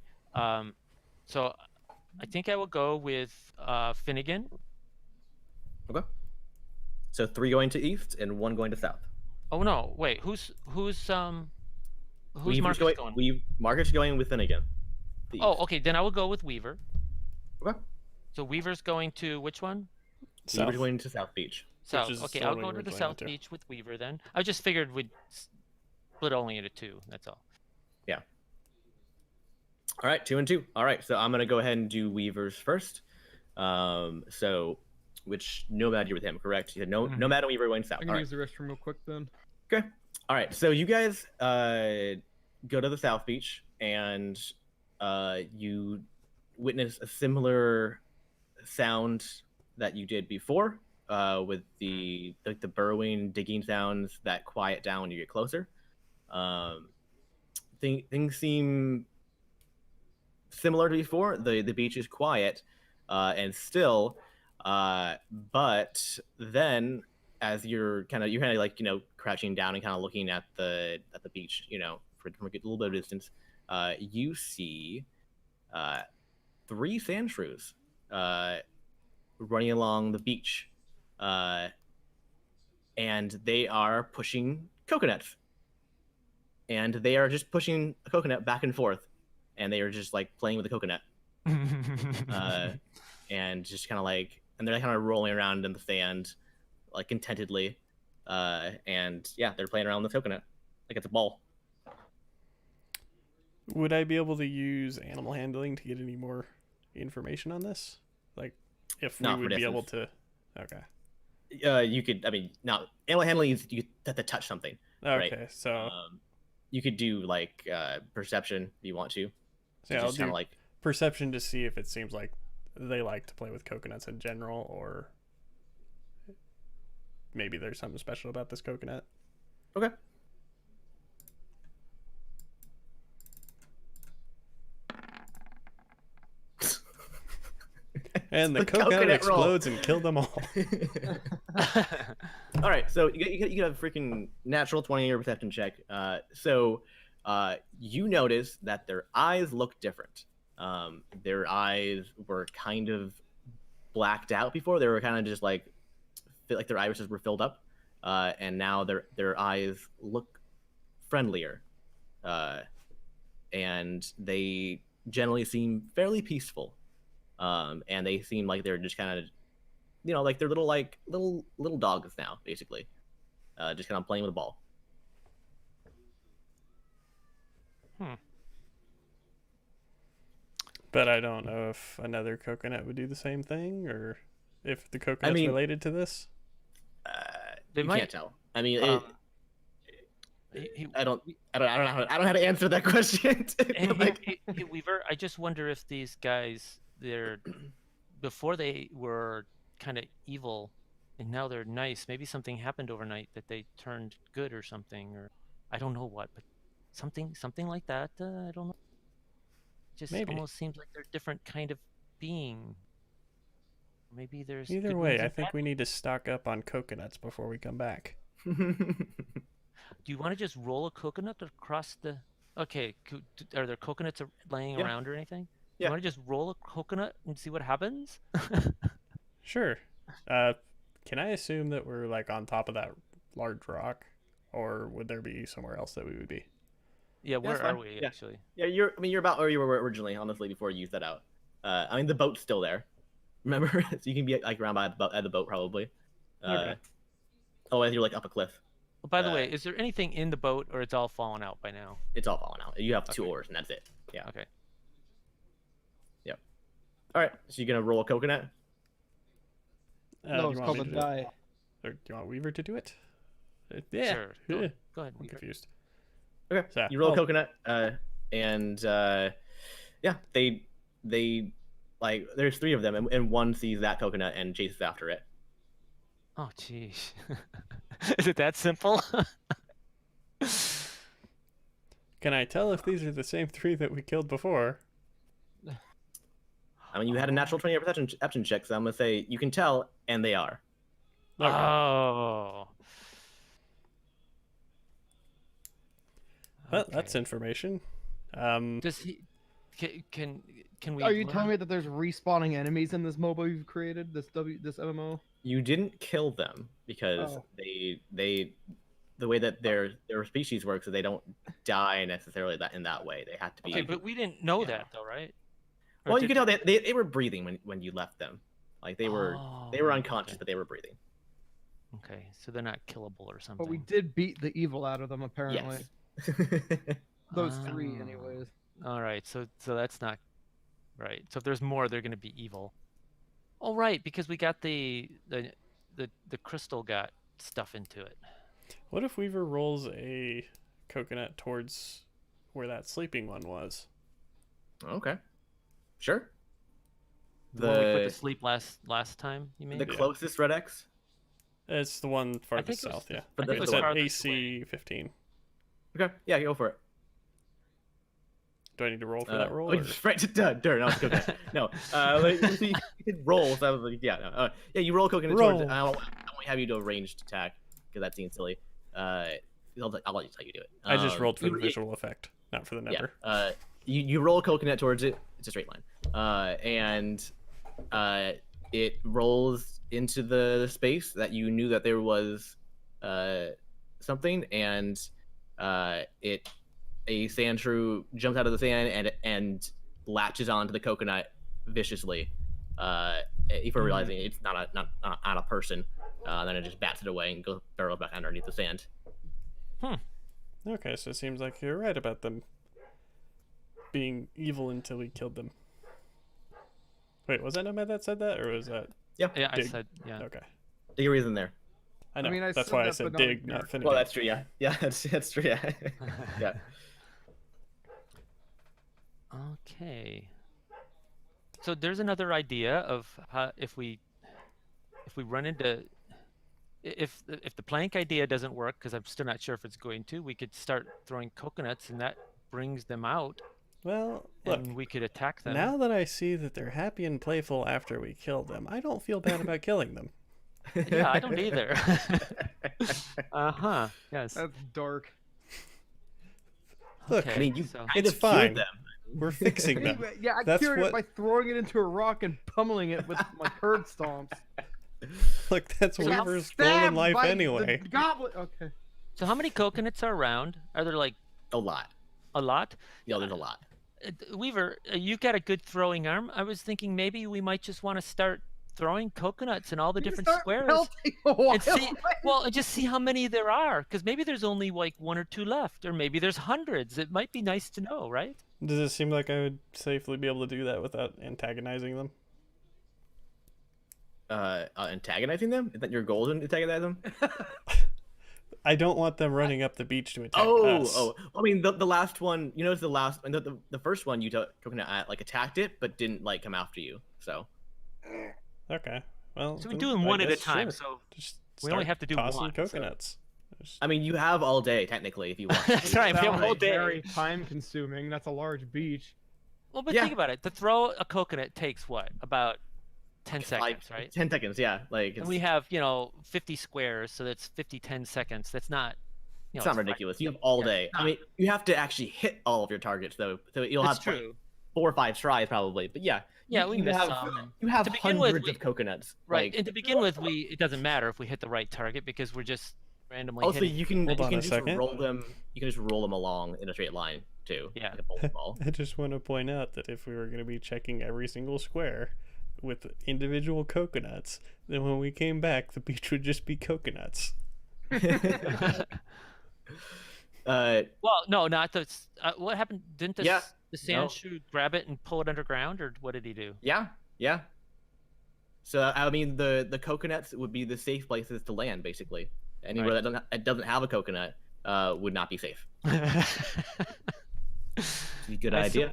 So I think I will go with Finnegan. Okay. So 3 going to East and 1 going to South. Oh no, wait. Who's Weaver's Marcus going? Marcus going with Finnegan. The Oh, East. okay. Then I will go with Weaver. Okay. So Weaver's going to which one? Weaver's South. going to South Beach. South. is Okay, the I'll one go we to the originally South went to. Beach with Weaver then. I just figured we'd split only into 2. That's all. All right, 2 and 2. All right, so I'm gonna go ahead and do Weaver's first. So which Nomad you're with him, correct? You said Mhm. Nomad and Weaver going I South. can All right. use the restroom real quick then. Okay. All right. So you guys go to the South Beach and you witness a similar sound that you did before with the burrowing, digging sounds that quiet down when you get closer. Things seem similar to before. The beach is quiet and still, but then as you're kind of like crouching down and kind of looking at the beach, from a little bit of distance, you see 3 sand shrews running along the beach, and they are pushing coconuts, and they are just pushing a coconut back and forth, and they are just like playing with the coconut, and just kind of like, and they're kind of rolling around in the sand like contentedly, and yeah, they're playing around with the coconut like it's a ball. Would I be able to use animal handling to get any more information on this? Like, if we Not for would be distance. able to. Okay. You could, I mean, not animal handling is you have to touch something. Okay. Right. So, You could do like perception if you want to. so yeah, I'll Just kind do of like, perception to see if it seems like they like to play with coconuts in general, or maybe there's something special about this coconut. okay. And the The coconut coconut roll. explodes and killed them all. All right, so you have a freaking natural 20-year perception check. So you notice that their eyes look different. Their eyes were kind of blacked out before. They were kind of just like their irises were filled up, and now their eyes look friendlier, and they generally seem fairly peaceful. And they seem like they're just kind of, like they're little dogs now, basically, just kind of playing with a ball. But I don't know if another coconut would do the same thing, or if the coconut's mean, related to this. They You might- can't tell. I mean, He- I don't know how to answer that question. Hey, Weaver, I just wonder if these guys, before they were kind of evil, and now they're nice. Maybe something happened overnight that they turned good or something, or I don't know what, but something like that. I don't know. Just Maybe. almost seems like they're different kind of being. Maybe there's Either good way, ones I and think bad we need to stock up on coconuts before we come back. Do you want to just roll a coconut across the? Okay, are there coconuts laying Yeah. around or anything? Yeah. You want to just roll a coconut and see what happens? Sure. Can I assume that we're like on top of that large rock, or would there be somewhere else that we would be? Yeah, where that's are fine. we Yeah. actually? Yeah, you're about where you were originally, honestly, before you set out. I mean, the boat's still there. Remember, so you can be like around by at the boat probably. Okay. Otherwise, you're like up a cliff. Well, by the way, is there anything in the boat, or it's all fallen out by now? It's all falling out. You have 2 Okay. oars, and that's it. Yeah. Okay. Yep. All right. So you're gonna roll a coconut. Do No, you it's want called me a to do it? die. Or do you want Weaver to do it? Yeah. Sure. Yeah. Go ahead. I'm Weaver. confused. Okay. So, You roll a oh. coconut, and yeah, they like there's 3 of them, and one sees that coconut and chases after it. Oh, jeez. Is it that simple? Can I tell if these are the same 3 that we killed before? I mean, you had a natural 20 perception check, so I'm gonna say you can tell, and they are. Okay. Oh. Well, that's Okay. information. Does he? Can we? Are you learn- telling me that there's respawning enemies in this MOBA you've created? This MMO? You didn't kill them because Oh. they the way that their species works, so they don't die necessarily in that way. They have to be. Okay, but we didn't know Yeah. that though, right? Or Well, you did can tell they were breathing when you left them. Like they were Oh, unconscious, okay. but they were breathing. Okay, so they're not killable or something. But we did beat the evil out of them, apparently. Yes. Those 3, Ah. anyways. All right, so that's not right. So if there's more, they're going to be evil. Oh, right, because we got the crystal got stuff into it. What if Weaver rolls a coconut towards where that sleeping one was? Okay. Sure. The one we put to sleep last time, you mean? The Yeah. closest red X. It's the one farthest think it was south, the- yeah. I think it It's was at farthest AC 15. Okay. Yeah, go for it. Do I need to roll for that roll? Or? Right to dirt. No, it's coconut. No. Like, so you did roll. So I was like, yeah, no. Yeah, you roll coconut towards it. Roll. I won't have you do a ranged attack because that seems silly. I'll let you tell you do it. I just rolled for the you- visual effect, not for the number. Yeah. You roll a coconut towards it. It's a straight line. And it rolls into the space that you knew that there was something, and a sand shrew jumps out of the sand and latches onto the coconut viciously. Before realizing it's not a person, then it just bats it away and goes barrels back underneath the sand. Okay, so it seems like you're right about them being evil until we killed them. Wait, was that Nomad that said that, or was that? Yeah, I Dig. said, yeah. Okay, Dig a reason there. I know. mean, I that's said why I that, said but not dig, here. not finish. Well, that's true. Yeah, that's true. Yeah, yeah. Okay. So there's another idea of how if we run into if the plank idea doesn't work, because I'm still not sure if it's going to, we could start throwing coconuts and that brings them out Well, look, and we could attack them. now that I see that they're happy and playful after we killed them, I don't feel bad about killing them. Yeah, I don't either. Uh-huh. Yes. That's dark. Look, Okay, I mean, you so- kind It's of cured fine. them. We're fixing them. Anyway, yeah, I That's cured what- it by throwing it into a rock and pummeling it with my herd stomps. Look, that's So how- Weaver's goal in Stabbed life by the anyway. Goblet. Okay. So how many coconuts are around? Are there like A lot. a lot? Yeah, there's a lot. Weaver, you got a good throwing arm. I was thinking maybe we might just want to start throwing coconuts in all the You different start squares. melting a while And see, away. well, and just see how many there are, because maybe there's only like 1 or 2 left, or maybe there's hundreds. It might be nice to know, right? Does it seem like I would safely be able to do that without antagonizing them? Antagonizing them? Is that your goal to antagonize them? I don't want them running up the beach to attack us. Oh. I mean, the last one. You notice the first one you took coconut at, like attacked it, but didn't like come after you. So Okay. Well, So we then do them I one at a guess time. sure. So just we only start have to do tossing one, so- coconuts. Just- I mean, you have all day technically if you want. That's right. We have a Sounds whole day. very time consuming. That's a large beach. Well, but Yeah. think about it. To throw a coconut takes what? About 10 seconds, right? 10 seconds, yeah. Like And we have, 50 squares, so that's 50, 10 seconds. That's not, it's not fine. ridiculous. You have all Yeah, day. it's I mean, you have to actually hit all of your targets though. So you'll That's have like, true. 4 or 5 tries probably. But yeah, Yeah, you, we you missed have some. And, you have To begin with, hundreds we- of coconuts. right. Like, And to begin with, it doesn't matter if we hit the right target because we're just randomly also, hitting. you can Hold on a just second. roll them. You can just roll them along in a straight line too. Yeah. like a bowling ball. I just want to point out that if we were going to be checking every single square with individual coconuts, then when we came back, the beach would just be coconuts. Well, no, not the. What happened? Didn't the, Yeah, the sandshoe grab it and pull it underground, or what did he do? Yeah, yeah. So I mean, the coconuts would be the safe places to land, basically. Anywhere Right. that doesn't have a coconut would not be safe. Good I idea.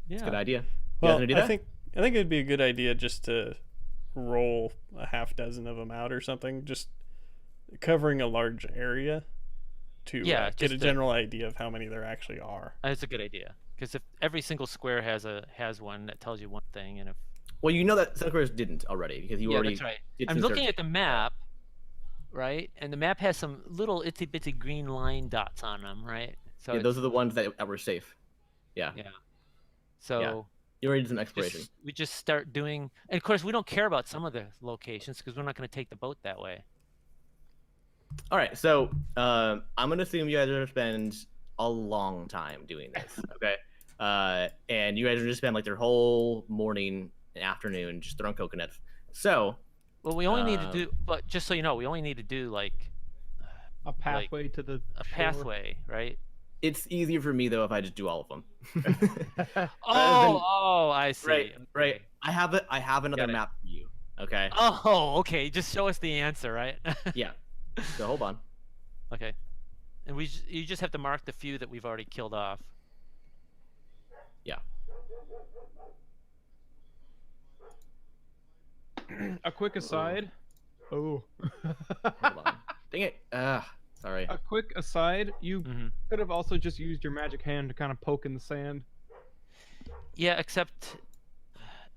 Yeah. It's a good idea. You guys Well, gonna do I that? think it'd be a good idea just to roll a half dozen of them out or something, just covering a large area to Yeah, get just a to- general idea of how many there actually are. That's a good idea because if every single square has one that tells you one thing, and if Well, you know that Sunquist didn't already because you yeah, already that's right. did I'm some looking searching. at the map, right, and the map has some little itsy bitsy green line dots on them, right? So Yeah, those are the ones that were safe. Yeah, yeah. So you already did some exploration. we just start doing, and of course we don't care about some of the locations because we're not going to take the boat that way. All right, so I'm gonna assume you guys are gonna spend a long time doing this, okay? And you guys are gonna spend like their whole morning and afternoon just throwing coconuts. So Well, we only need to do, but just so you know, we only need to do like A pathway to the a shore. pathway, right? it's easier for me though if I just do all of them. Oh, I see. Right, right. Okay. I have another Got it. map for you. Okay. Oh, okay. Just show us the answer, right? Yeah. So hold on. Okay. And you just have to mark the few that we've already killed off. Yeah. A quick aside. Oh. Hold on. Dang it. Sorry. A quick aside. You hmm could have also just used your magic hand to kind of poke in the sand. Yeah, except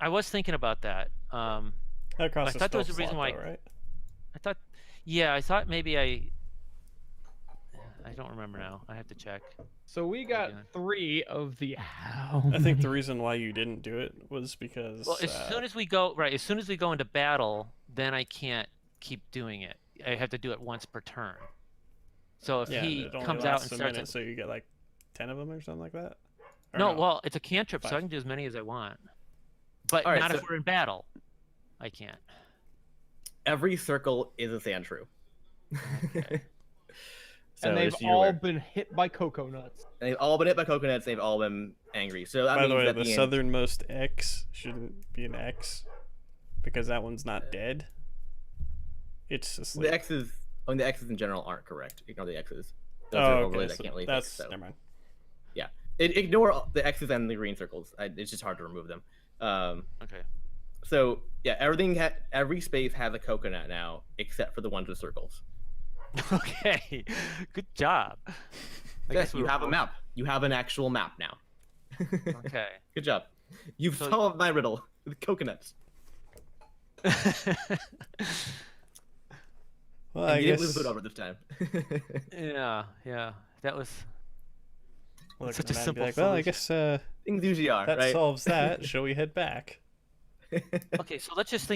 I was thinking about that. That costs I a thought there was spell a reason slot, why- though, right? I thought maybe I don't remember now. I have to check. So we got Yeah. 3 of the. I think the reason why you didn't do it was because Well, as soon as we go into battle, then I can't keep doing it. I have to do it once per turn. So if yeah, he it only comes out lasts and a starts minute, so you get like 10 of them or something like that. Or no, well, it's a cantrip, so 5. I can do as many as I want. But All right, not so- if we're in battle. I can't. Every circle is a sand shrew. So And they've just so you're all aware. been hit by cocoa nuts. And they've all been hit by coconuts. They've all been angry. So that By the means way, that the end- southernmost X shouldn't be an X because that one's not dead. It's asleep. the X's. I mean, the X's in general aren't correct. Ignore the X's. Those Oh, are okay. overlays I So can't really that's fix, so. never mind. Ignore the X's and the green circles. It's just hard to remove them. Okay. So yeah, every space has a coconut now, except for the ones with circles. Okay. Good job. I Yes, guess we you were have a both- map. You have an actual map now. Okay. Good job. You've So- solved my riddle with coconuts. Well, And I you didn't lose guess it over this time. yeah. That was look such at a that and be simple like, well, I solution. guess Things usually are, that right? solves that. Shall we head back? okay. So let's just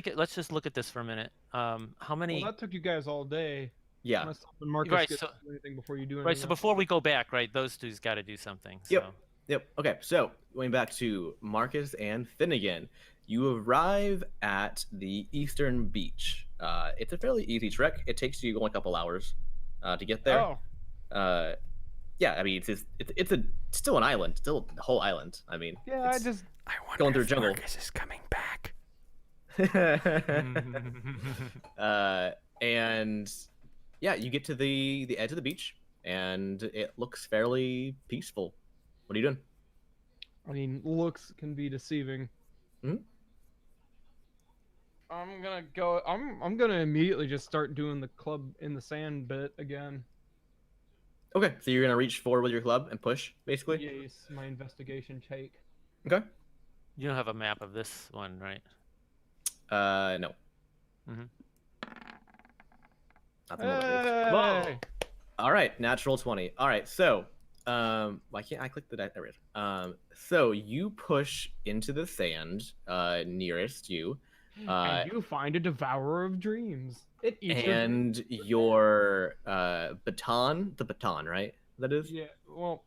look at this for a minute. How many? Well, that took you guys all day. Yeah. Unless Marcus Right, gets so- to do anything before you do anything. Right. So else. before we go back, right, those two's got to do something. So. Yep. Yep. Okay. So going back to Marcus and Finnegan, you arrive at the Eastern Beach. It's a fairly easy trek. It takes you only a couple hours to get there. Oh, Yeah. I mean, it's still an island, still a whole island. I mean, yeah. I it's- just I wonder Going through if jungle. Marcus is coming back. And yeah, you get to the edge of the beach, and it looks fairly peaceful. What are you doing? I mean, looks can be deceiving. Mhm. I'm gonna go. I'm gonna immediately just start doing the club in the sand bit again. Okay, so you're gonna reach forward with your club and push, basically. Yes, my investigation take. Okay. You don't have a map of this one, right? No. Mhm. Not the moment, at least. Hey! All right, natural 20. All right, so why can't I click the die? There it is. So you push into the sand nearest you, And you find a devourer of dreams. It eats your and your baton, the baton, right? That is yeah. Well,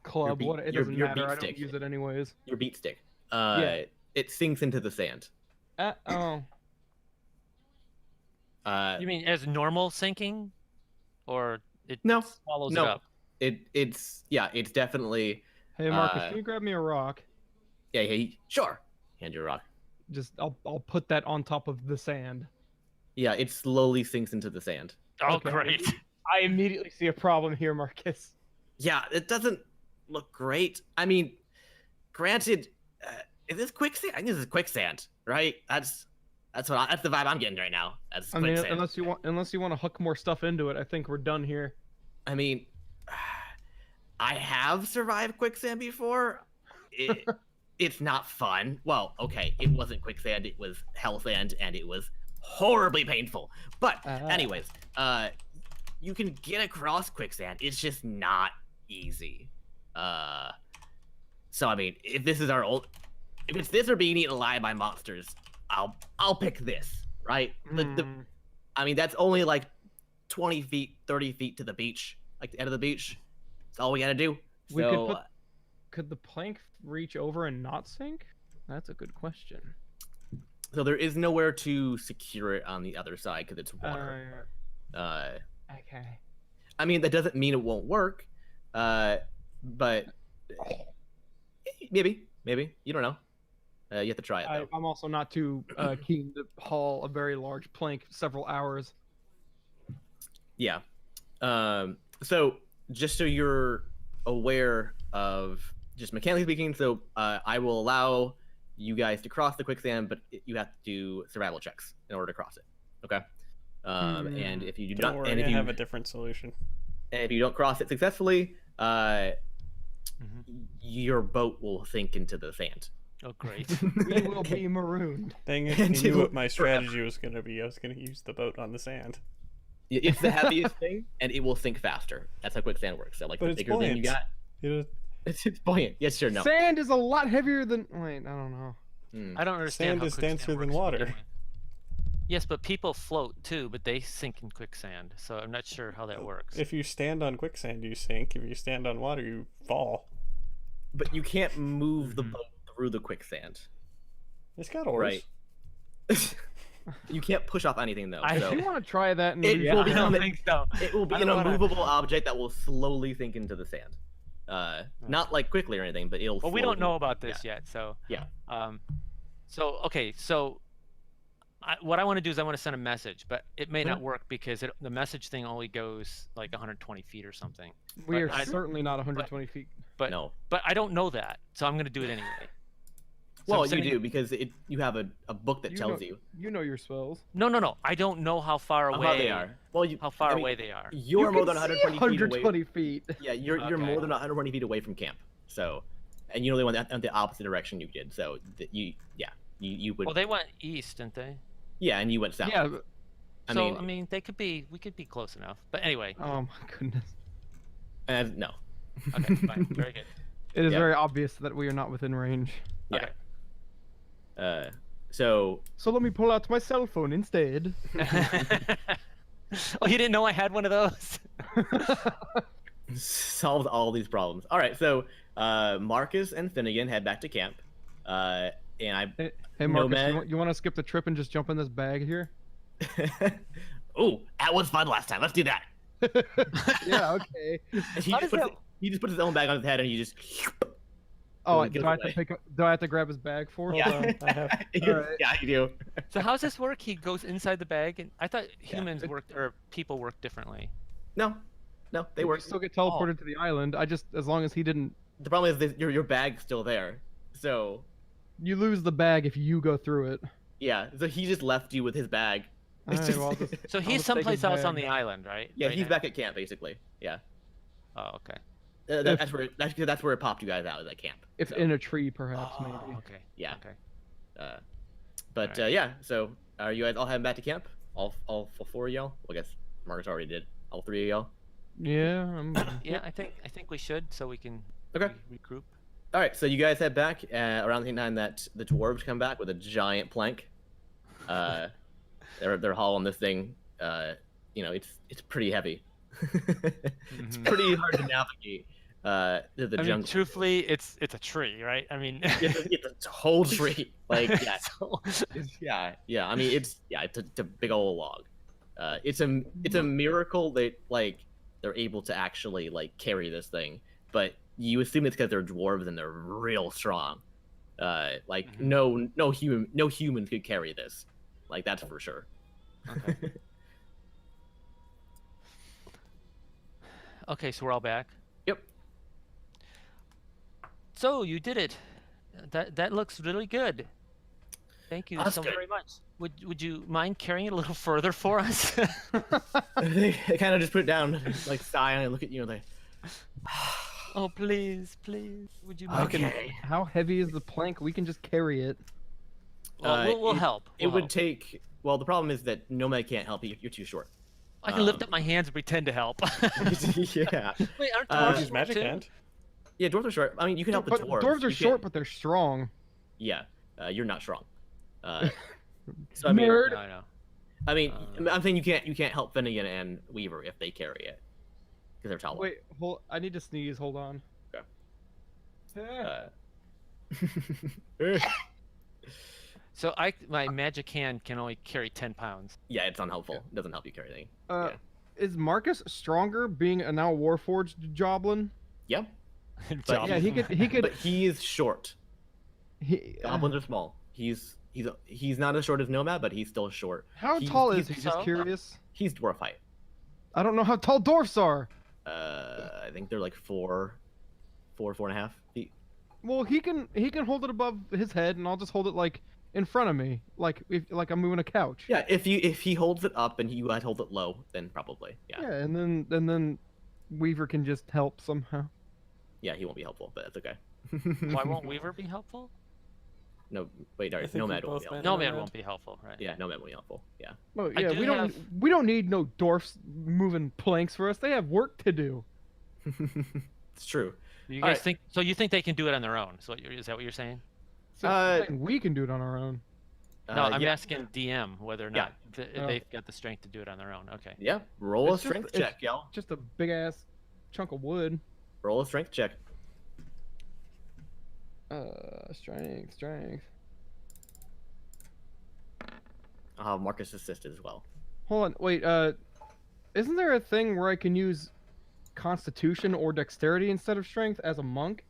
club. beat- What? It your- doesn't your matter. beat I don't stick. use it anyways. your beat stick. Yeah. It sinks into the sand. Oh. You mean as normal sinking, or it No, swallows no. it up? It's definitely Hey Marcus, can you grab me a rock? yeah, sure. Hand you a rock. Just I'll put that on top of the sand. Yeah, it slowly sinks into the sand. Oh, Okay. great. I immediately see a problem here, Marcus. Yeah, it doesn't look great. I mean, granted, is this quicksand? I think this is quicksand, right? That's the vibe I'm getting right now. That's I mean, quicksand. unless you want to hook more stuff into it, I think we're done here. I mean, I have survived quicksand before. It's not fun. Well, okay, it wasn't quicksand. It was hell sand, and it was horribly painful. But anyways, you can get across quicksand. It's just not easy. So I mean, if it's this or being eaten alive by monsters, I'll pick this, right? I mean, that's only like 20 feet, 30 feet to the beach, like the end of the beach. That's all we gotta do. We So, could the plank reach over and not sink? That's a good question. so there is nowhere to secure it on the other side because it's water. Okay. I mean, that doesn't mean it won't work, but maybe you don't know. You have to try it though. I'm also not too keen to haul a very large plank several hours. Yeah. So just so you're aware of, just mechanically speaking, so I will allow you guys to cross the quicksand, but you have to do survival checks in order to cross it. Okay. And if you do Don't not, worry, and if I you have a different solution. and if you don't cross it successfully, your boat will sink into the sand. Oh, great. We will be marooned. Dang it, And I knew it'll what my strategy was going to be. I was going to use the boat on the sand. It's the heaviest thing, and it will sink faster. That's how quicksand works. So, like, But the it's bigger thing you buoyant. got, It'll- it's buoyant. Yes, sure, no. Sand is a lot heavier than. Wait, I don't know. I don't understand Sand how is quicksand denser than works to water. begin with. Yes, but people float too, but they sink in quicksand. So I'm not sure how that works. If you stand on quicksand, you sink. If you stand on water, you fall. But you can't move the boat through the quicksand, It's got oars. right? You can't push off anything though. If So you want to try that, and It Yeah, will I be don't an- think so. it will be I an don't wanna- immovable object that will slowly sink into the sand. Not like quickly or anything, but it'll. Well, we don't slowly- know about this yet, so Yeah. So okay, so what I want to do is I want to send a message, but it may not Mhm. work because the message thing only goes like 120 feet or something. we are but I- certainly not 120 feet. But No. but I don't know that, so I'm going to do it anyway. So Well, I'm you sending- do because you have a book that You tells know- you You know your spells. No. I don't know how far away how they are. Well, How far I mean, away they are. You're You more can than see 120 feet away. 120 feet. Yeah, you're Okay. more than 120 feet away from camp. So, and you only went the opposite direction you did. So you would. Well, they went east, didn't they? Yeah, and you went south. Yeah. But, I mean, we could be close enough. But anyway, oh my goodness. No. okay, fine, very good. It is Yeah. very obvious that we are not within range. Yeah. Okay. So So let me pull out my cell phone instead. Oh, you didn't know I had one of those? solves all these problems. All right, so Marcus and Finnegan head back to camp, and I. Hey Marcus, Nomad. you want to skip the trip and just jump in this bag here? Oh, that was fun last time. Let's do that. Yeah, okay. And he, How just does puts, he just puts his own bag on his head, and he just. Oh, Get do I have away. to pick up, do I have to grab his bag for? Yeah, on, I have- Alright. yeah, you do. So how does this work? He goes inside the bag, and I thought humans worked or people work differently. No, they You work. still get teleported to the island. I just, as long as he didn't, The problem is that your bag's still there, so you lose the bag if you go through it. Yeah, so he just left you with his bag. All right, well, I'll just- So I'll he's just take his someplace else on bag. the island, right? Yeah, right he's now? back at camp basically. Yeah, Oh, okay. that's where it popped you guys out, is at camp. If So, in a tree, perhaps, Oh, maybe. okay. Yeah. Okay. But Alright. yeah, so are you guys all heading back to camp? All four of y'all? Well, I guess Marcus already did. All three of y'all. Yeah. I'm... Yeah, I think we should, so we can Okay. regroup. All right, so you guys head back around the same time that the dwarves come back with a giant plank. They're hauling this thing. It's pretty heavy. It's pretty hard to navigate through the I mean, jungle. truthfully, it's a tree, right? I mean, It's a whole tree. Like yeah, so- yeah. I mean, it's a big old log. It's a miracle that they're able to actually carry this thing, but you assume it's because they're dwarves and they're real strong. Mhm. No human could carry this. Like that's for sure. Okay. Okay, so we're all back. Yep. So you did it. That looks really good. Thank you That's so good. very much. Would you mind carrying it a little further for us? They kind of just put it down, sigh and look at you and they. Oh, please, please. Would you mind? Okay. How heavy is the plank? We can just carry it. Well, we'll help. It We'll would help. take. Well, the problem is that Nomad can't help you. You're too short. I can lift up my hands and pretend to help. Yeah. Wait, aren't Uh, dwarves Use magic too? hand. Yeah, dwarves are short. I mean, you can help the But dwarves. dwarves are You short, can't- but they're strong. Yeah, you're not strong. So I mean, Nerd. No, no. I mean, I'm saying you can't help Finnegan and Weaver if they carry it because they're taller. Wait, hold. I need to sneeze. Hold on. So my magic hand can only carry 10 pounds. Yeah, it's unhelpful. It doesn't help you carry anything. Uh, Is Marcus stronger, being a now Warforged Joblin? Yeah, Job. Yeah, he could. but he is short. He, Goblins are small. He's not as short as Nomad, but he's still short. how he's- tall he's- is he? Just so- curious. He's dwarf height. I don't know how tall dwarfs are. I think they're like 4.5 feet. Well, he can hold it above his head, and I'll just hold it in front of me, like I'm moving a couch. Yeah, if he holds it up and you guys hold it low, then probably. Yeah. Yeah, and then Weaver can just help somehow. Yeah, he won't be helpful, but that's okay. Why won't Weaver be helpful? No, wait, I sorry, think we Nomad won't both be helpful. meant- Nomad Nomad. won't be helpful, right? Yeah, Nomad won't be helpful. Yeah. Well, I yeah, do we don't need no dwarfs moving planks for us. They have work to do. It's true. You All guys right. think so? You think they can do it on their own? Is that what you're saying? So I'm saying we can do it on our own. No, I'm yeah, asking DM whether or Yeah. not if they've got the strength to do it on their own. Okay. Yeah, roll a It's just- strength it's- check, y'all. Just a big ass chunk of wood. Roll a strength check. Strength. I'll have Marcus assist as well. Hold on, wait. Isn't there a thing where I can use Constitution or Dexterity instead of Strength as a monk,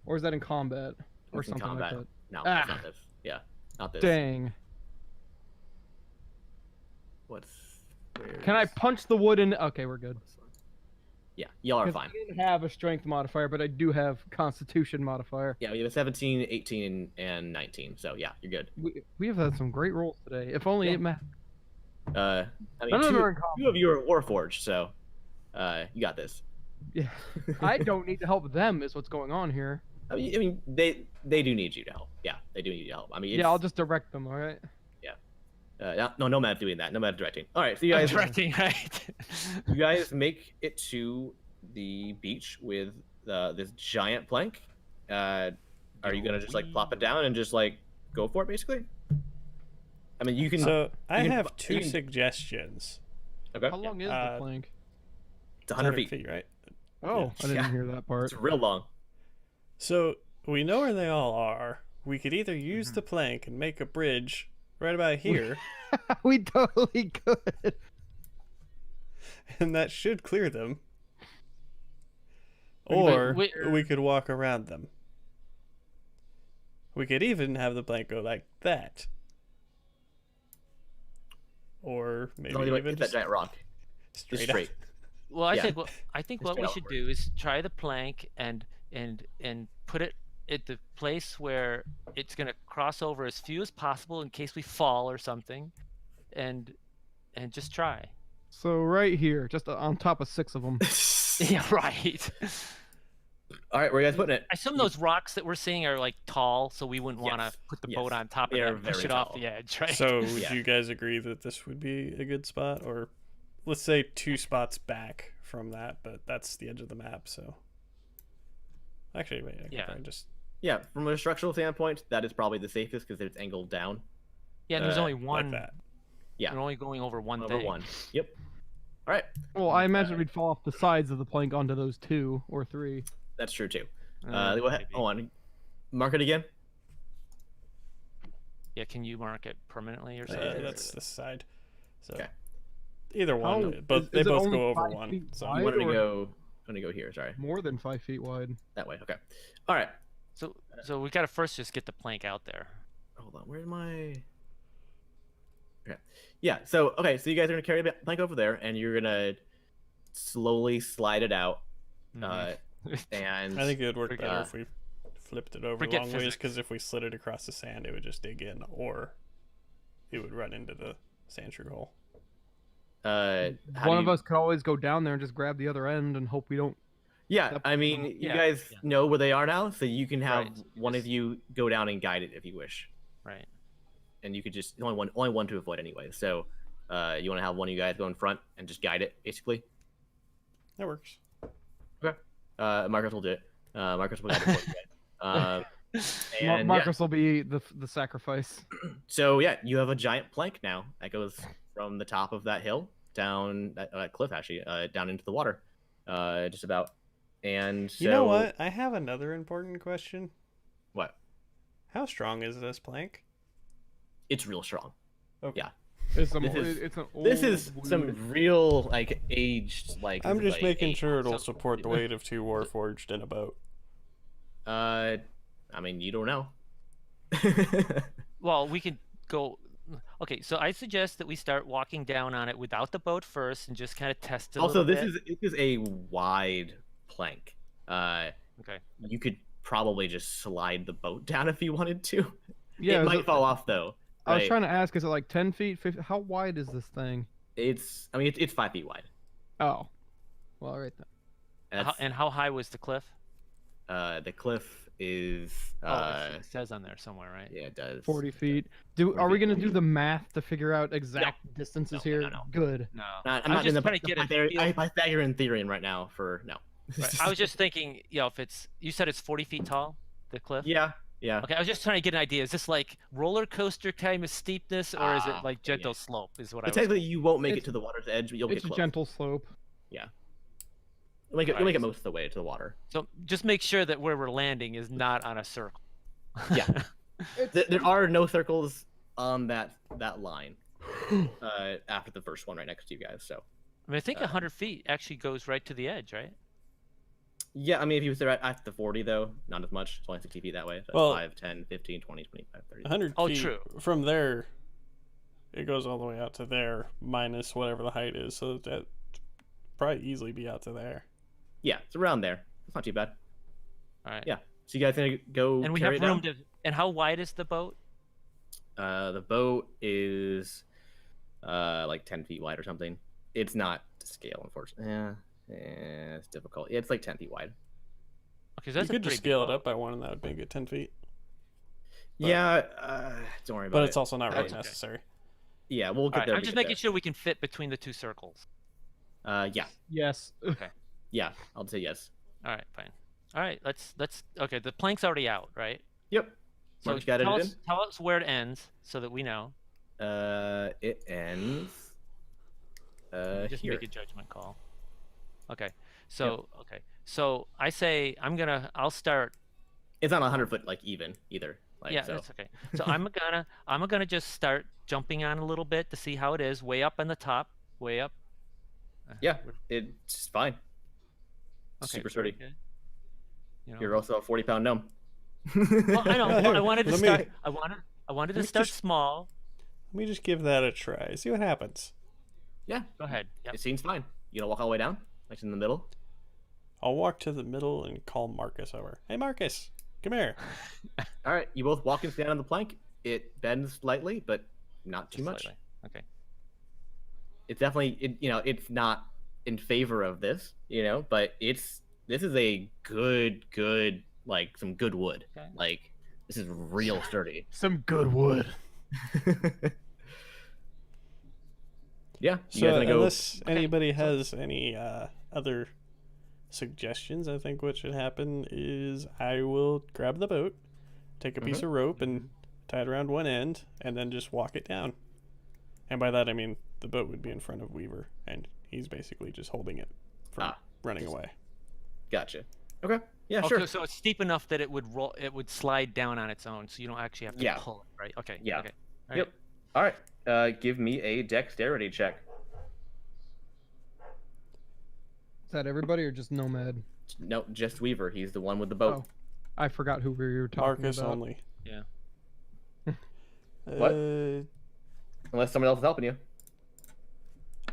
or is that in combat or It's in something combat. like that? No, Ah. it's not this. Yeah, not this. Dang. Where Can I is punch the wood in? Okay, we're good. this one? Yeah, y'all are 'Cause fine. I didn't have a Strength modifier, but I do have Constitution modifier. Yeah, we have a 17, 18, and 19. So yeah, you're good. We have had some great rolls today. If only Yeah. it mattered. I mean, None of them two, are in two combat. of you are Warforged, so you got this. Yeah. I don't need to help them. Is what's going on here. I mean, they do need you to help. Yeah, they do need you to help. I mean, Yeah, I'll just direct them. All right. no, Nomad's doing that. Nomad's directing. All right, so you I'm guys, directing, right? you guys make it to the beach with this giant plank. Are you gonna just plop it down and just go for it, basically? I mean, you can. So I can- have you two can- suggestions. Okay. How long is Uh, the plank? It's 100 feet. right? Oh, I didn't Yeah. hear that part. It's real long. So we know where they all are. We could either use the plank and make a bridge right about here, We totally could. and that should clear them. But Or wait- we could walk around them. We could even have the plank go like that. Or maybe Only even hit that just giant rock. straight, Just straight. Well, I Yeah. think what Just we straight should outward. do is try the plank and put it at the place where it's gonna cross over as few as possible in case we fall or something, and just try. So right here, just on top of 6 of them. Yeah, right. All right, where are you guys putting it? I assume those rocks that we're seeing are like tall, so we wouldn't want to Yes, put the yes. boat on top of They that are and push very it off tall. the edge, right? So would Yeah. you guys agree that this would be a good spot, or let's say 2 spots back from that, but that's the edge of the map, so actually wait, I can Yeah. probably just Yeah, from a structural standpoint, that is probably the safest because it's angled down. Yeah, and there's only like one. that. Yeah. We're only going over one Over thing. one. Yep. All right, Well, I imagine we'd fall off the sides of the plank onto those 2 or 3. that's true too. Uh, Go ahead. maybe. Hold on. Mark it again. Yeah, can you mark it permanently or something? That's this side. So Okay. either one, How- but is they it both only go over 5 one. feet So wide? You wanted to or- go. I'm gonna go here. Sorry, More than 5 feet wide. that way. Okay. All right. So we gotta first just get the plank out there. Hold on. Where's my? Okay. Yeah. So okay. So you guys are gonna carry the plank over there, and you're gonna slowly slide it out. Mhm. And I think it would work Forget- better if we flipped it over Forget long ways, physics. because if we slid it across the sand, it would just dig in, or it would run into the sand true hole. how One do of you- us could always go down there and just grab the other end and hope we don't. Yeah. Step- I mean, you Yeah, guys yeah. know where they are now, so you can have Right, one of just- you go down and guide it if you wish, Right. and you could just only one to avoid anyway. So, you want to have one of you guys go in front and just guide it, basically. That works. Marcus will do it. Marcus will guide it for you guys. And Marcus will be the sacrifice. so yeah, you have a giant plank now that goes from the top of that hill down that cliff, actually, down into the water, just about. And so, You know what? I have another important question. What? How strong is this plank? It's real strong. Okay. Yeah. It's, This an This is old some wood. real aged I'm this is, just making sure it'll so- support the weight of 2 Warforged in a boat. I mean, you don't know. Well, we can go. Okay, so I suggest that we start walking down on it without the boat first and just kind of test it. a Also, little this bit. is a wide plank. Okay. You could probably just slide the boat down if you wanted to. Yeah, it is might it- fall off though. I was right? trying to ask, is it like 10 feet? 50? How wide is this thing? I mean, it's 5 feet wide. Oh. Well, right then. That's, And how high was the cliff? the cliff is. It says on there somewhere, right? Yeah, it does. 40 feet. Are 40 we feet. going to do the math to figure out exact distances No, here? no. Good. No. I'm I not was in just the trying to get a feel. Pythagorean theorem right now for no. Right. I was just thinking, if it's, you said it's 40 feet tall, the cliff? Yeah. Okay, I was just trying to get an idea. Is this like roller coaster kind of steepness, or is it like yeah. gentle slope? Is what I But was. technically, you won't make it It's- to the water's edge, but you'll It's get a close. gentle slope. You'll make it Alright. most of the way to the water. So just make sure that where we're landing is not on a circle. Yeah. There are no circles on that line after the first one right next to you guys. So I mean, I think 100 feet actually goes right to the edge, right? yeah, I mean, if you was there at the 40 though, not as much. It's only 60 feet that way. So Well- 5, 10, 15, 20, 25, 30. 100 Oh, feet true. from there, it goes all the way out to there, minus whatever the height is. So that probably easily be out to there. Yeah, it's around there. It's not too bad. All right. Yeah. So you guys gonna go And we carry have it room down? to. And how wide is the boat? The boat is like 10 feet wide or something. It's not to scale, unfortunately. Yeah, it's difficult. Yeah, it's like 10 feet wide. Okay, You so that's a could pretty just big scale it boat. up by one, and that would make it 10 feet. But- Yeah, don't worry about But it. it's also not really That's okay. necessary. Yeah, we'll All get right, there. I'm when we just get making sure we can fit between the 2 circles. there. Yeah, Yes. yeah, I'll say yes. All right, fine. All right, let's. Okay, the plank's already out, right? Yep. So Marcus got it tell in? us, tell us where it ends so that we know. It ends. Just Here. make a judgment call. Okay. So I say I'll start. It's not 100 foot like even either. Like, Yeah, so. that's okay. So I'm gonna just start jumping on a little bit to see how it is. Way up on the top, way up. Yeah, it's fine. Okay, Super very sturdy. good. You know. You're also a 40-pound gnome. Well, I know. I wanted to Let me- start. I wanted to me start just- small. Let me just give that a try. See what happens. Yeah, Go ahead. Yep. it seems fine. You gonna walk all the way down, like in the middle. I'll walk to the middle and call Marcus over. Hey, Marcus. Come here. All right, you both walk and stand on the plank. It bends slightly, but not too Just much. slightly. Okay. It's definitely, it's not in favor of this, but this is a good, like some good wood. Okay. Like this is real sturdy. Some good wood. Yeah. You So guys wanna go? unless anybody has any other suggestions, I think what should happen is I will grab the boat, take a piece of rope and tie it around one end, and then just walk it down. And by that I mean the boat would be in front of Weaver, and he's basically just holding it from running away. Gotcha. Okay. Yeah, Okay, sure. so it's steep enough that it would roll. It would slide down on its own, so you don't actually have to Yeah. pull it, right? Okay. Yeah. Okay. All Yep. All right. Give me a dexterity check. Is that everybody or just Nomad? No, just Weaver. He's the one with the boat. Oh, I forgot who we were talking Marcus about. only. Yeah. What? Unless someone else is helping you.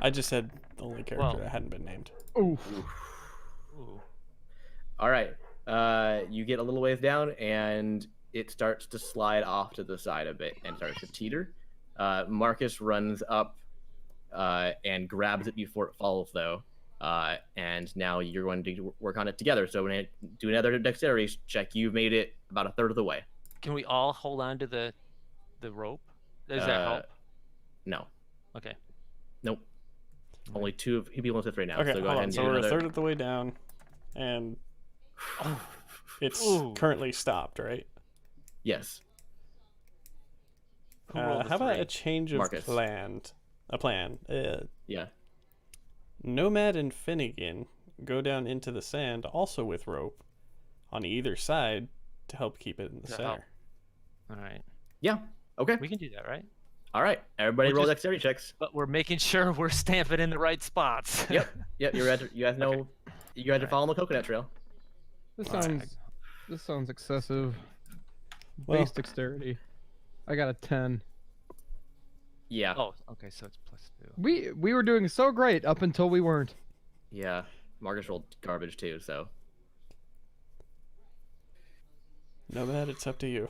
I just said the only character Well- that hadn't been named. Oof. Ooh. All right. You get a little ways down, and it starts to slide off to the side a bit and starts to teeter. Marcus runs up and grabs it before it falls, though. And now you're going to work on it together. So when I do another dexterity check, you've made it about a third of the way. Can we all hold on to the rope? Does that help? No. Okay. Nope. Only two of people on this right now. Okay, so go hold ahead on. and So do we're a another. third of the way down, and it's Ooh. currently stopped, right? Yes. Who rolled How the about three? a change of Marcus. plan? Yeah. Nomad and Finnegan go down into the sand, also with rope, on either side to help keep it in the To center. help. All right. Yeah. Okay. We can do that, right? All right. Everybody We're roll just- dexterity checks. But we're making sure we're stamping in the right spots. Yep. Yep. You guys know. You guys are Alright. following the coconut trail. This Alright. sounds excessive. Well- Base dexterity. I got a 10. Yeah. Oh, okay. So it's +2. We were doing so great up until we weren't. Yeah. Marcus rolled garbage too. So. Nomad, it's up to you.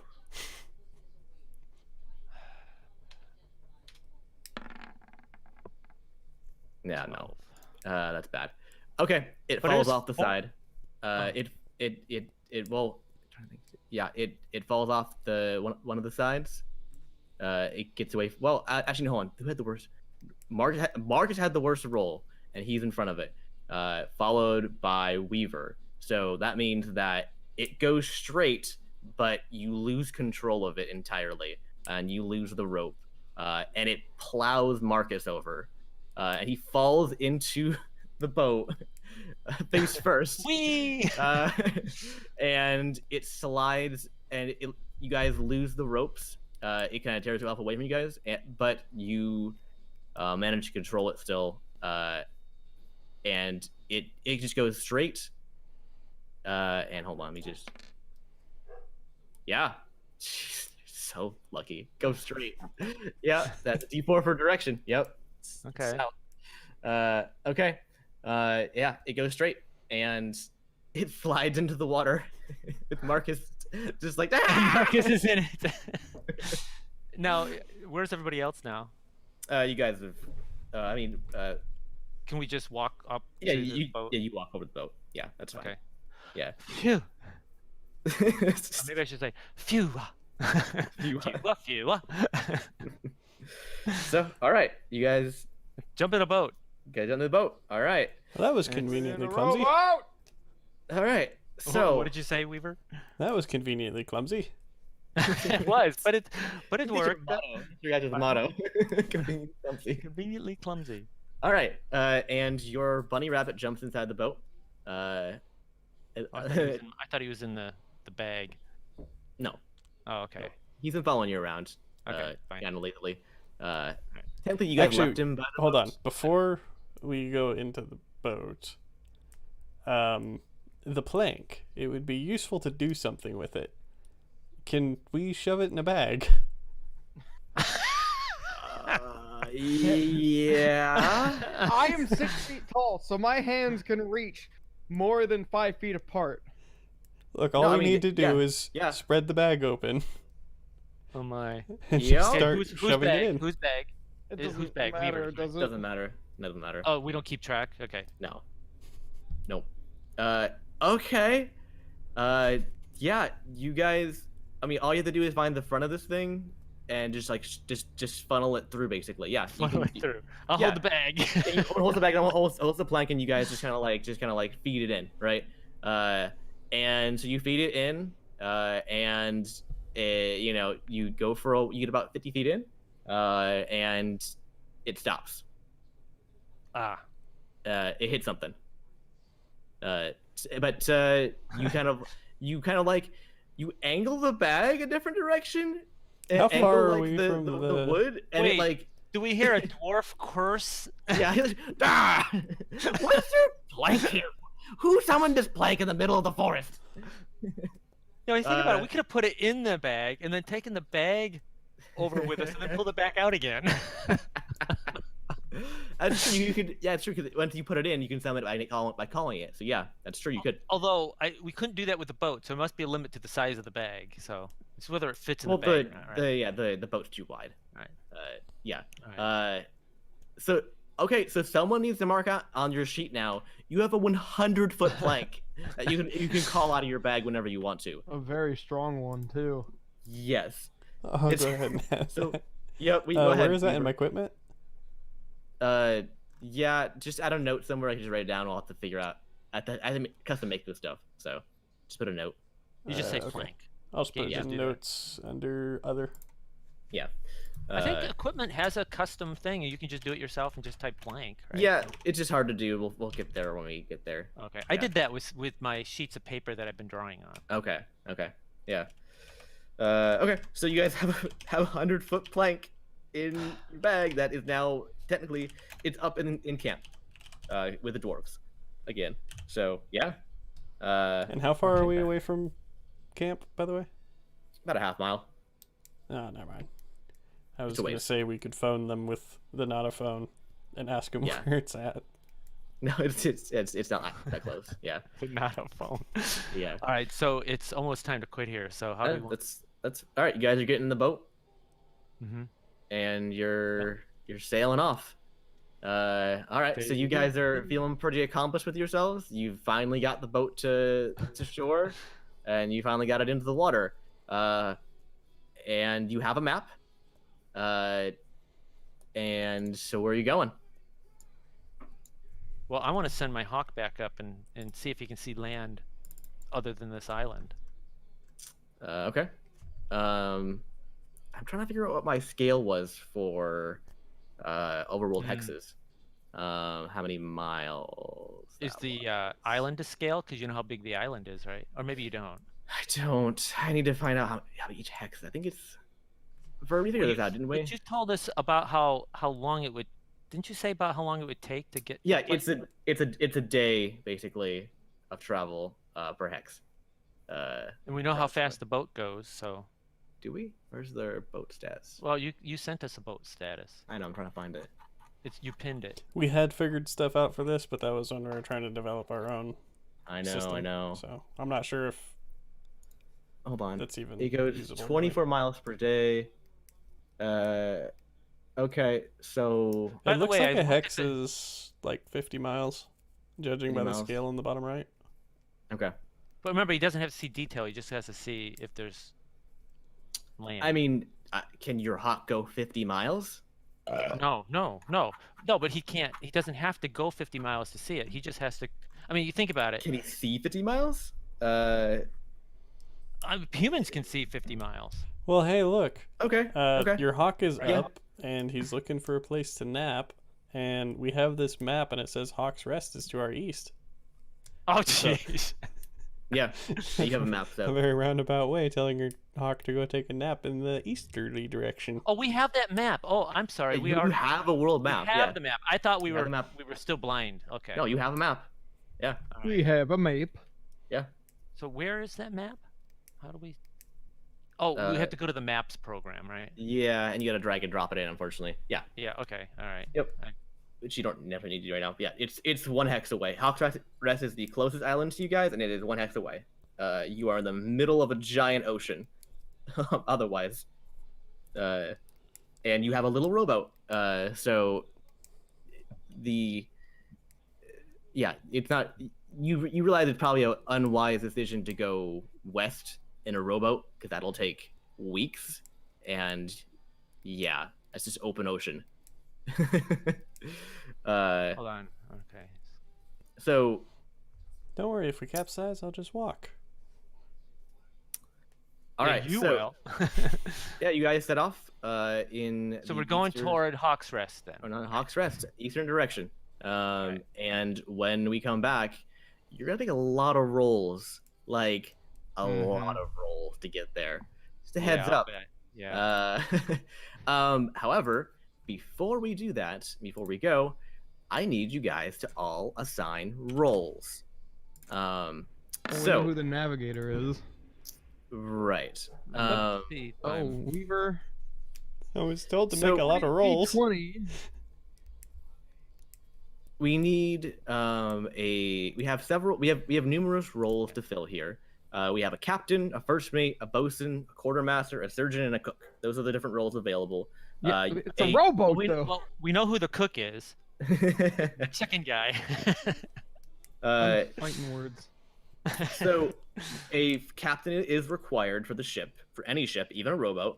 Yeah. No. 12. That's bad. Okay. It But it falls was- off the side. It will. Yeah. It falls off the one of the sides. It gets away. Well, actually, no, hold on. Who had the worst? Marcus had the worst roll, and he's in front of it, followed by Weaver. So that means that it goes straight, but you lose control of it entirely, and you lose the rope, and it plows Marcus over, and he falls into the boat face first. Whee! And it slides, and you guys lose the ropes. It kind of tears off away from you guys, but you manage to control it still, and it just goes straight. And hold on, let me just. Yeah, Jeez, so lucky. Go straight. Yeah, that's a D4 for direction. Yep. Okay. South. Okay. Yeah, it goes straight, and it slides into the water with Marcus just like that. Marcus is in it. Now, where's everybody else now? You guys have. Can we just walk up Yeah, to the you boat? yeah you walk over the boat. Yeah, that's fine. Okay. Yeah. Phew. Or maybe I should say, phew. You- Phew. So, all right, you guys Jump in a boat. get on the boat. All right, Well, that was conveniently clumsy. Rowboat! all right. So, So, what did you say, Weaver? That was conveniently clumsy. It was, but it It's your worked. motto. It's your guys' motto. Convenient clumsy. Conveniently clumsy. All right, and your bunny rabbit jumps inside the boat. I thought he was in the bag. No, Oh, okay. he's been following you around. Okay, fine. Kind of lately. Technically, you guys Actually, left him. By the Hold boat. on. Before we go into the boat, the plank, it would be useful to do something with it. Can we shove it in a bag? Yeah. I am 6 feet tall, so my hands can reach more than 5 feet apart. Look, all No, I we mean, need to do yeah, is yeah. spread the bag open Oh my. and Yeah. just Okay, start whose shoving bag? it in. Whose bag? It Whose doesn't bag? matter, Weaver's, right? does it? Doesn't matter. Doesn't matter. Oh, we don't keep track. Okay. No. Nope. Okay. Yeah, you guys. I mean, all you have to do is find the front of this thing, and just like just funnel it through, basically. Yeah. You Funnel can, it through. I'll yeah. hold the bag. Yeah, you hold the bag, and hold the plank, and you guys just kind of like feed it in, right? And so you feed it in, and you know, you go for you get about 50 feet in, and it stops. Ah. It hit something. But you kind of like you angle the bag a different direction. How angle, far are like, we the, from the the- wood? And Wait. it like Do we hear a dwarf curse? yeah. He's like, ah! What is your plank here? Who summoned this plank in the middle of the forest? You know, you think about it, Uh, we could have put it in the bag and then taken the bag over with us and then pulled it back out again. That's true. You could, yeah, it's true. Because once you put it in, you can summon it by calling it. So yeah, that's true. You could. Although we couldn't do that with the boat, so there must be a limit to the size of the bag. So it's whether it fits in Well, the bag or not, right? the boat's too wide. Right. Yeah. All right. So okay, so someone needs to mark out on your sheet now. You have a 100-foot plank that you can call out of your bag whenever you want to. A very strong one too. Yes. I'll It's- go ahead and have So that. yeah, we go ahead. Where is that in Weaver. my equipment? Yeah, just add a note somewhere. I can just write it down. I'll have to figure out. I have to custom make this stuff, so just put a note. You just say okay. flank. I'll just Yeah, put you it just in do that. notes under other. Yeah. I think equipment has a custom thing, and you can just do it yourself and just type blank. Right? Yeah, it's just hard to do. We'll get there when we get there. Okay. I Yeah. did that with my sheets of paper that I've been drawing on. Okay. Yeah. Okay. So you guys have a 100-foot plank in your bag that is now technically it's up in camp, with the dwarves, again. So yeah. And how far are we away from camp, by the way? About a half mile. Oh, never mind. I was It's a going to ways. say we could phone them with the not a phone and ask them Yeah. where it's at. No, it's not that close. Yeah. Not a phone. Yeah. All right, so it's almost time to quit here. So how do we want? That's all right. You guys are getting in the boat Mm-hmm. and you're sailing off. All right. There So you you go. guys are feeling pretty accomplished with yourselves. You've finally got the boat to shore, and you finally got it into the water. And you have a map. And so where are you going? Well, I want to send my hawk back up and see if he can see land other than this island. Okay. I'm trying to figure out what my scale was for overworld hexes. How many miles? Is that the was. island to scale? Because you know how big the island is, right? Or maybe you don't. I don't. I need to find out how each hex. I think it's. We figured this out, didn't we? But you told us about how long it would. Didn't you say about how long it would take to get? Yeah, to the it's a day basically of travel per hex. And we know how that's what- fast the boat goes. So, Do we? Where's their boat stats? well, you sent us a boat status. I know. I'm trying to find it. You pinned it. We had figured stuff out for this, but that was when we were trying to develop our own I know. system. I know. So I'm not sure if Hold on. that's even It goes usable, 24 miles per day. Okay, so By It the looks way, like I a looked at hex the- is like 50 miles, judging 50 by the miles. scale in the bottom right. okay. But remember, he doesn't have to see detail. He just has to see if there's land. I mean, can your hawk go 50 miles? No. But he can't. He doesn't have to go 50 miles to see it. He just has to. I mean, you think about it. Can he see 50 miles? Humans can see 50 miles. Well, hey, look. Okay. Okay. Your hawk is Yeah. up, and he's looking for a place to nap. And we have this map, and it says Hawk's Rest is to our east. Oh, jeez. Yeah. You have a map, A so. very roundabout way, telling your hawk to go take a nap in the easterly direction. Oh, we have that map. Oh, I'm sorry. You, We you are. have a world map. We have Yeah. the map. I thought we You have were. the map. We were still blind. Okay. No, you have a map. Yeah. All We right. have a map. Yeah. So where is that map? How do we? Oh, we have to go to the maps program, right? Yeah, and you gotta drag and drop it in, unfortunately. Yeah. Yeah. Okay. All right. Yep. Which you don't never need to do right now. Yeah, it's one hex away. Hawk's Rest is the closest island to you guys, and it is one hex away. you are in the middle of a giant ocean. Otherwise, and you have a little rowboat. So it's not. You realize it's probably an unwise decision to go west in a rowboat because that'll take weeks, and yeah, it's just open ocean. Hold on. Okay. So Don't worry, if we capsize, I'll just walk. all Yeah, right, you so will. yeah, you guys set off in. So the we're going eastern- toward Hawk's Rest then. or not Hawk's Rest, eastern direction. Right. And when we come back, you're gonna make a lot of rolls, like a lot of rolls to get there. Just a heads Yeah, I'll up. bet. Yeah. However, before we do that, before we go, I need you guys to all assign roles. We know who So the navigator is. right. Let's see. Oh, Weaver. I was told to So- make a lot of rolls. 20. We need we have numerous roles to fill here. We have a captain, a first mate, a bosun, a quartermaster, a surgeon, and a cook. Those are the different roles available. Yeah, it's a rowboat though. Well, we know who the cook is. The chicken guy. uh, Fighting words. so a captain is required for the ship, for any ship, even a rowboat.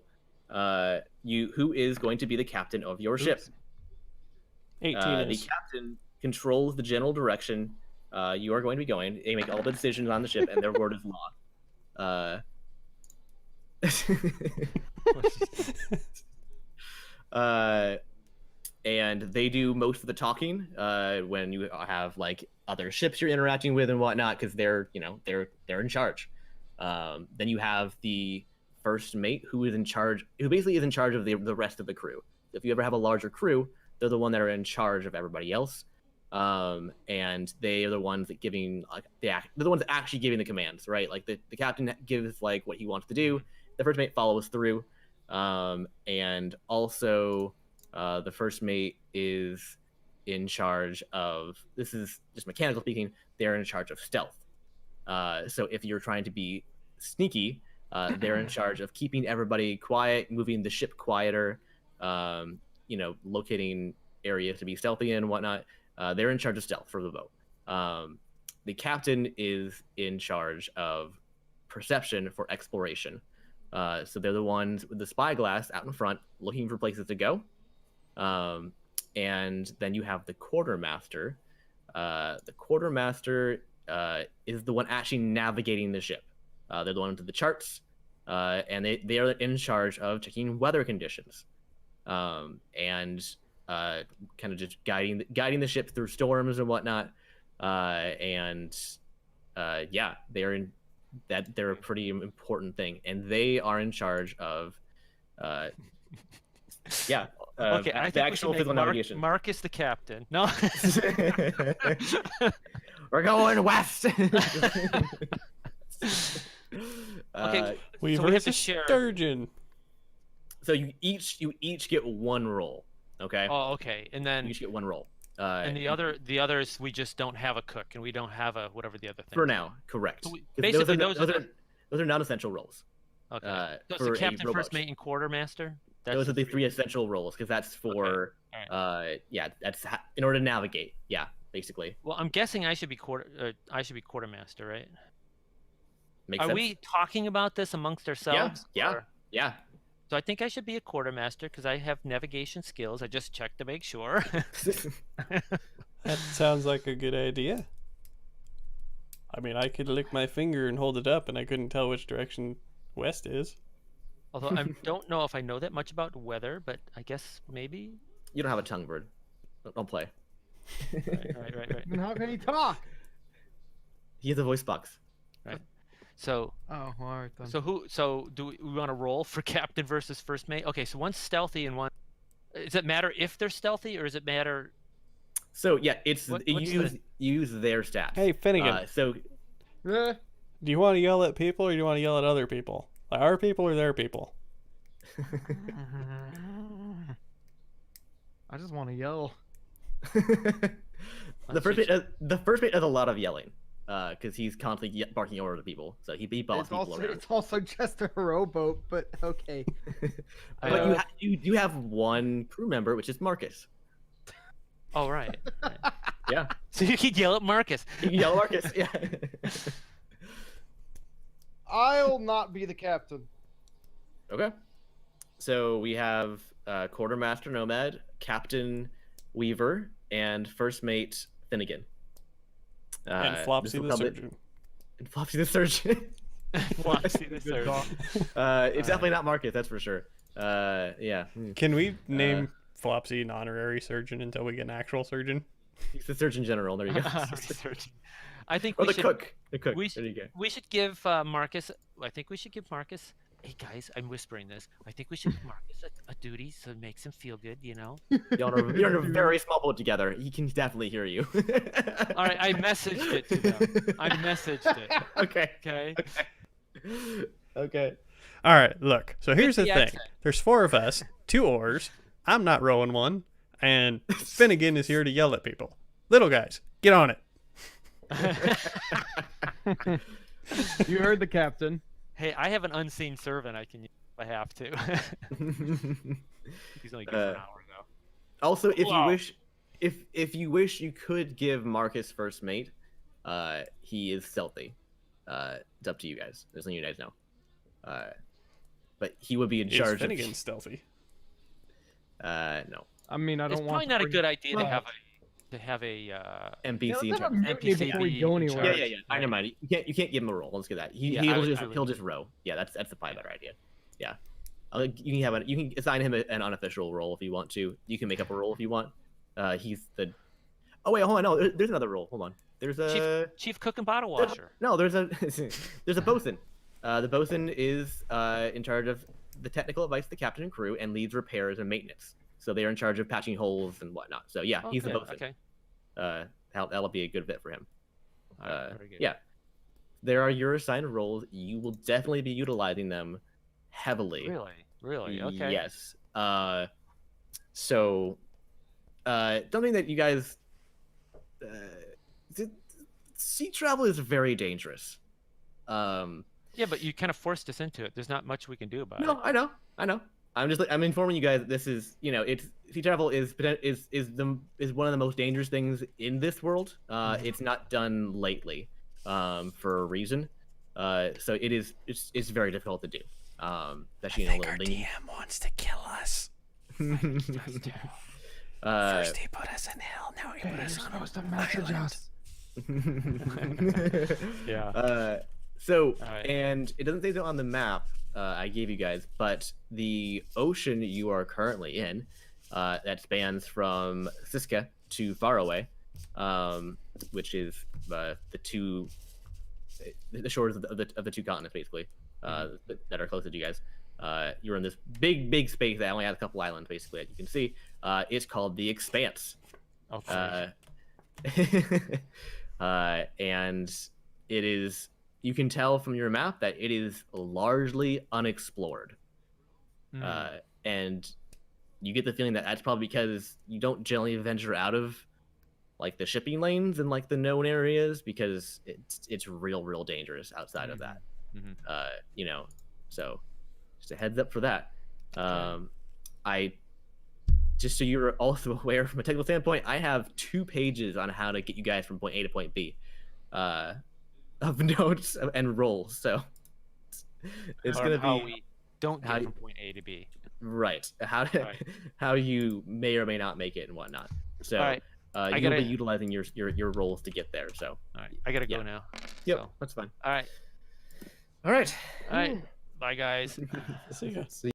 Who is going to be the captain of your ship? 18 The is. captain controls the general direction you are going to be going. They make all the decisions on the ship, and their word is law. And they do most of the talking when you have like other ships you're interacting with and whatnot, because they're in charge. Then you have the first mate who basically is in charge of the rest of the crew. If you ever have a larger crew, they're the one that are in charge of everybody else, and they are the ones that they're the ones that actually giving the commands, right? Like the captain gives like what he wants to do, the first mate follows through, and also the first mate is in charge of, this is just mechanical speaking, they're in charge of stealth. So if you're trying to be sneaky, they're in charge of keeping everybody quiet, moving the ship quieter, locating areas to be stealthy in and whatnot. They're in charge of stealth for the boat. The captain is in charge of perception for exploration. So they're the ones with the spyglass out in front looking for places to go. And then you have the quartermaster. The quartermaster is the one actually navigating the ship. They're the ones with the charts, and they are in charge of checking weather conditions, and kind of just guiding the ship through storms and whatnot. They're a pretty important thing, and they are in charge of Okay, I the think we actual should physical make navigation. Mark is the captain. No. We're going west. Okay, We so we have versus to share. sturgeon. So you each get one roll. Okay. Oh, okay, and You then each get one roll. and the others we just don't have a cook and we don't have a whatever the other thing. For is. now, correct. So 'Cause basically, those those are non-essential roles. Okay. uh, So it's for the a captain, first rowboat. mate, and quartermaster. That's Those are the three essential roles, because that's for that's in order to navigate. Yeah, basically. Well, I'm guessing I should be quartermaster, right? Makes Are sense. we talking about this amongst ourselves? Yeah. or- Yeah. So I think I should be a quartermaster because I have navigation skills. I just checked to make sure. That sounds like a good idea. I mean, I could lick my finger and hold it up, and I couldn't tell which direction west is. Although I don't know if I know that much about weather, but I guess maybe. You don't have a tongue, bird. Don't play. Right. And how can he talk? He has a voice box. So Oh, all right then. So do we want to roll for captain versus first mate? Okay, so one's stealthy and one. Does it matter if they're stealthy, or does it matter? So yeah, it's What's you use their stats. Hey, Finnegan, So Eh, do you want to yell at people, or do you want to yell at other people? Like our people or their people? I just want to yell. the first mate does a lot of yelling. because he's constantly barking orders to people. So he bosses people around. It's also just a rowboat, but okay. But you do have one crew member, which is Marcus. Oh, right. Yeah. So you can yell at Marcus. You can yell at Marcus. Yeah. I'll not be the captain. Okay. So we have Quartermaster Nomad, Captain Weaver, and First Mate Finnegan. And Flopsy the surgeon. And Flopsy the surgeon. Flopsy the surgeon. It's definitely not Marcus, that's for sure. Yeah. Can we name Flopsy an honorary surgeon until we get an actual surgeon? He's the Surgeon General. There you go. I think Or we the should, cook. The cook. We There you go. should give Marcus. I think we should give Marcus. Hey guys, I'm whispering this. I think we should give Marcus a duty so it makes him feel good. You know. You're on a very small boat together. He can definitely hear you. All right, I messaged it to them. I messaged it. Okay. Okay. Okay. All right, look. So here's the the thing. accent. There's 4 of us, 2 oars. I'm not rowing one, and Finnegan is here to yell at people. Little guys, get on it. You heard the captain. Hey, I have an unseen servant I can use if I have to. He's only good for an hour though. Also, if you wish, you could give Marcus First Mate. He is stealthy. It's up to you guys. Just letting you guys know. But he would be in charge. Is Finnegan stealthy? No. I mean, I don't It's want. probably not a good idea to have a NPC in Let's have a charge. mutiny NPC before we be go in anywhere. charge. Yeah. I never mind. You can't give him a roll. Let's get that. Yeah, He'll just row. Yeah, that's probably a better idea. Yeah. You can assign him an unofficial role if you want to. You can make up a role if you want. He's the. Oh wait, hold on. No, there's another role. Hold on. There's a chief cook and bottle washer. No, there's a bosun. The bosun is in charge of the technical advice to the captain and crew and leads repairs and maintenance. So they are in charge of patching holes and whatnot. So yeah, he's the bosun. Okay. That'll be a good fit for him. Very good. Yeah, there are your assigned roles. You will definitely be utilizing them heavily. Really? Okay. Yes. So, something that you guys, sea travel is very dangerous. Yeah, but you kind of forced us into it. There's not much we can do about it. No, I know. I'm informing you guys that this is, it's sea travel is one of the most dangerous things in this world. It's not done lately, for a reason. So it's very difficult to do. Especially in a little DM wants to kill us. First he put us in hell, now he put us on supposed to message us. Yeah. So, right. and it doesn't say so on the map I gave you guys, but the ocean you are currently in, that spans from Siska to Faraway, which is the shores of the 2 continents, basically, that are close to you guys. You're in this big space that only has a couple islands, basically, that you can see. It's called the Expanse. Okay. And it is, you can tell from your map that it is largely unexplored. And you get the feeling that that's probably because you don't generally venture out of like the shipping lanes and like the known areas, because it's real dangerous outside of that. So just a heads up for that. I just so you're also aware, from a technical standpoint, I have 2 pages on how to get you guys from point A to point B, of notes and rolls. So it's gonna be how we don't how get you- from point A to B. right. How you may or may not make it and whatnot. So All right. you'll be utilizing your rolls to get there. So All right. I gotta go Yeah. now. yep, So, that's fine. all right. All right. All right. Bye, guys. See ya. See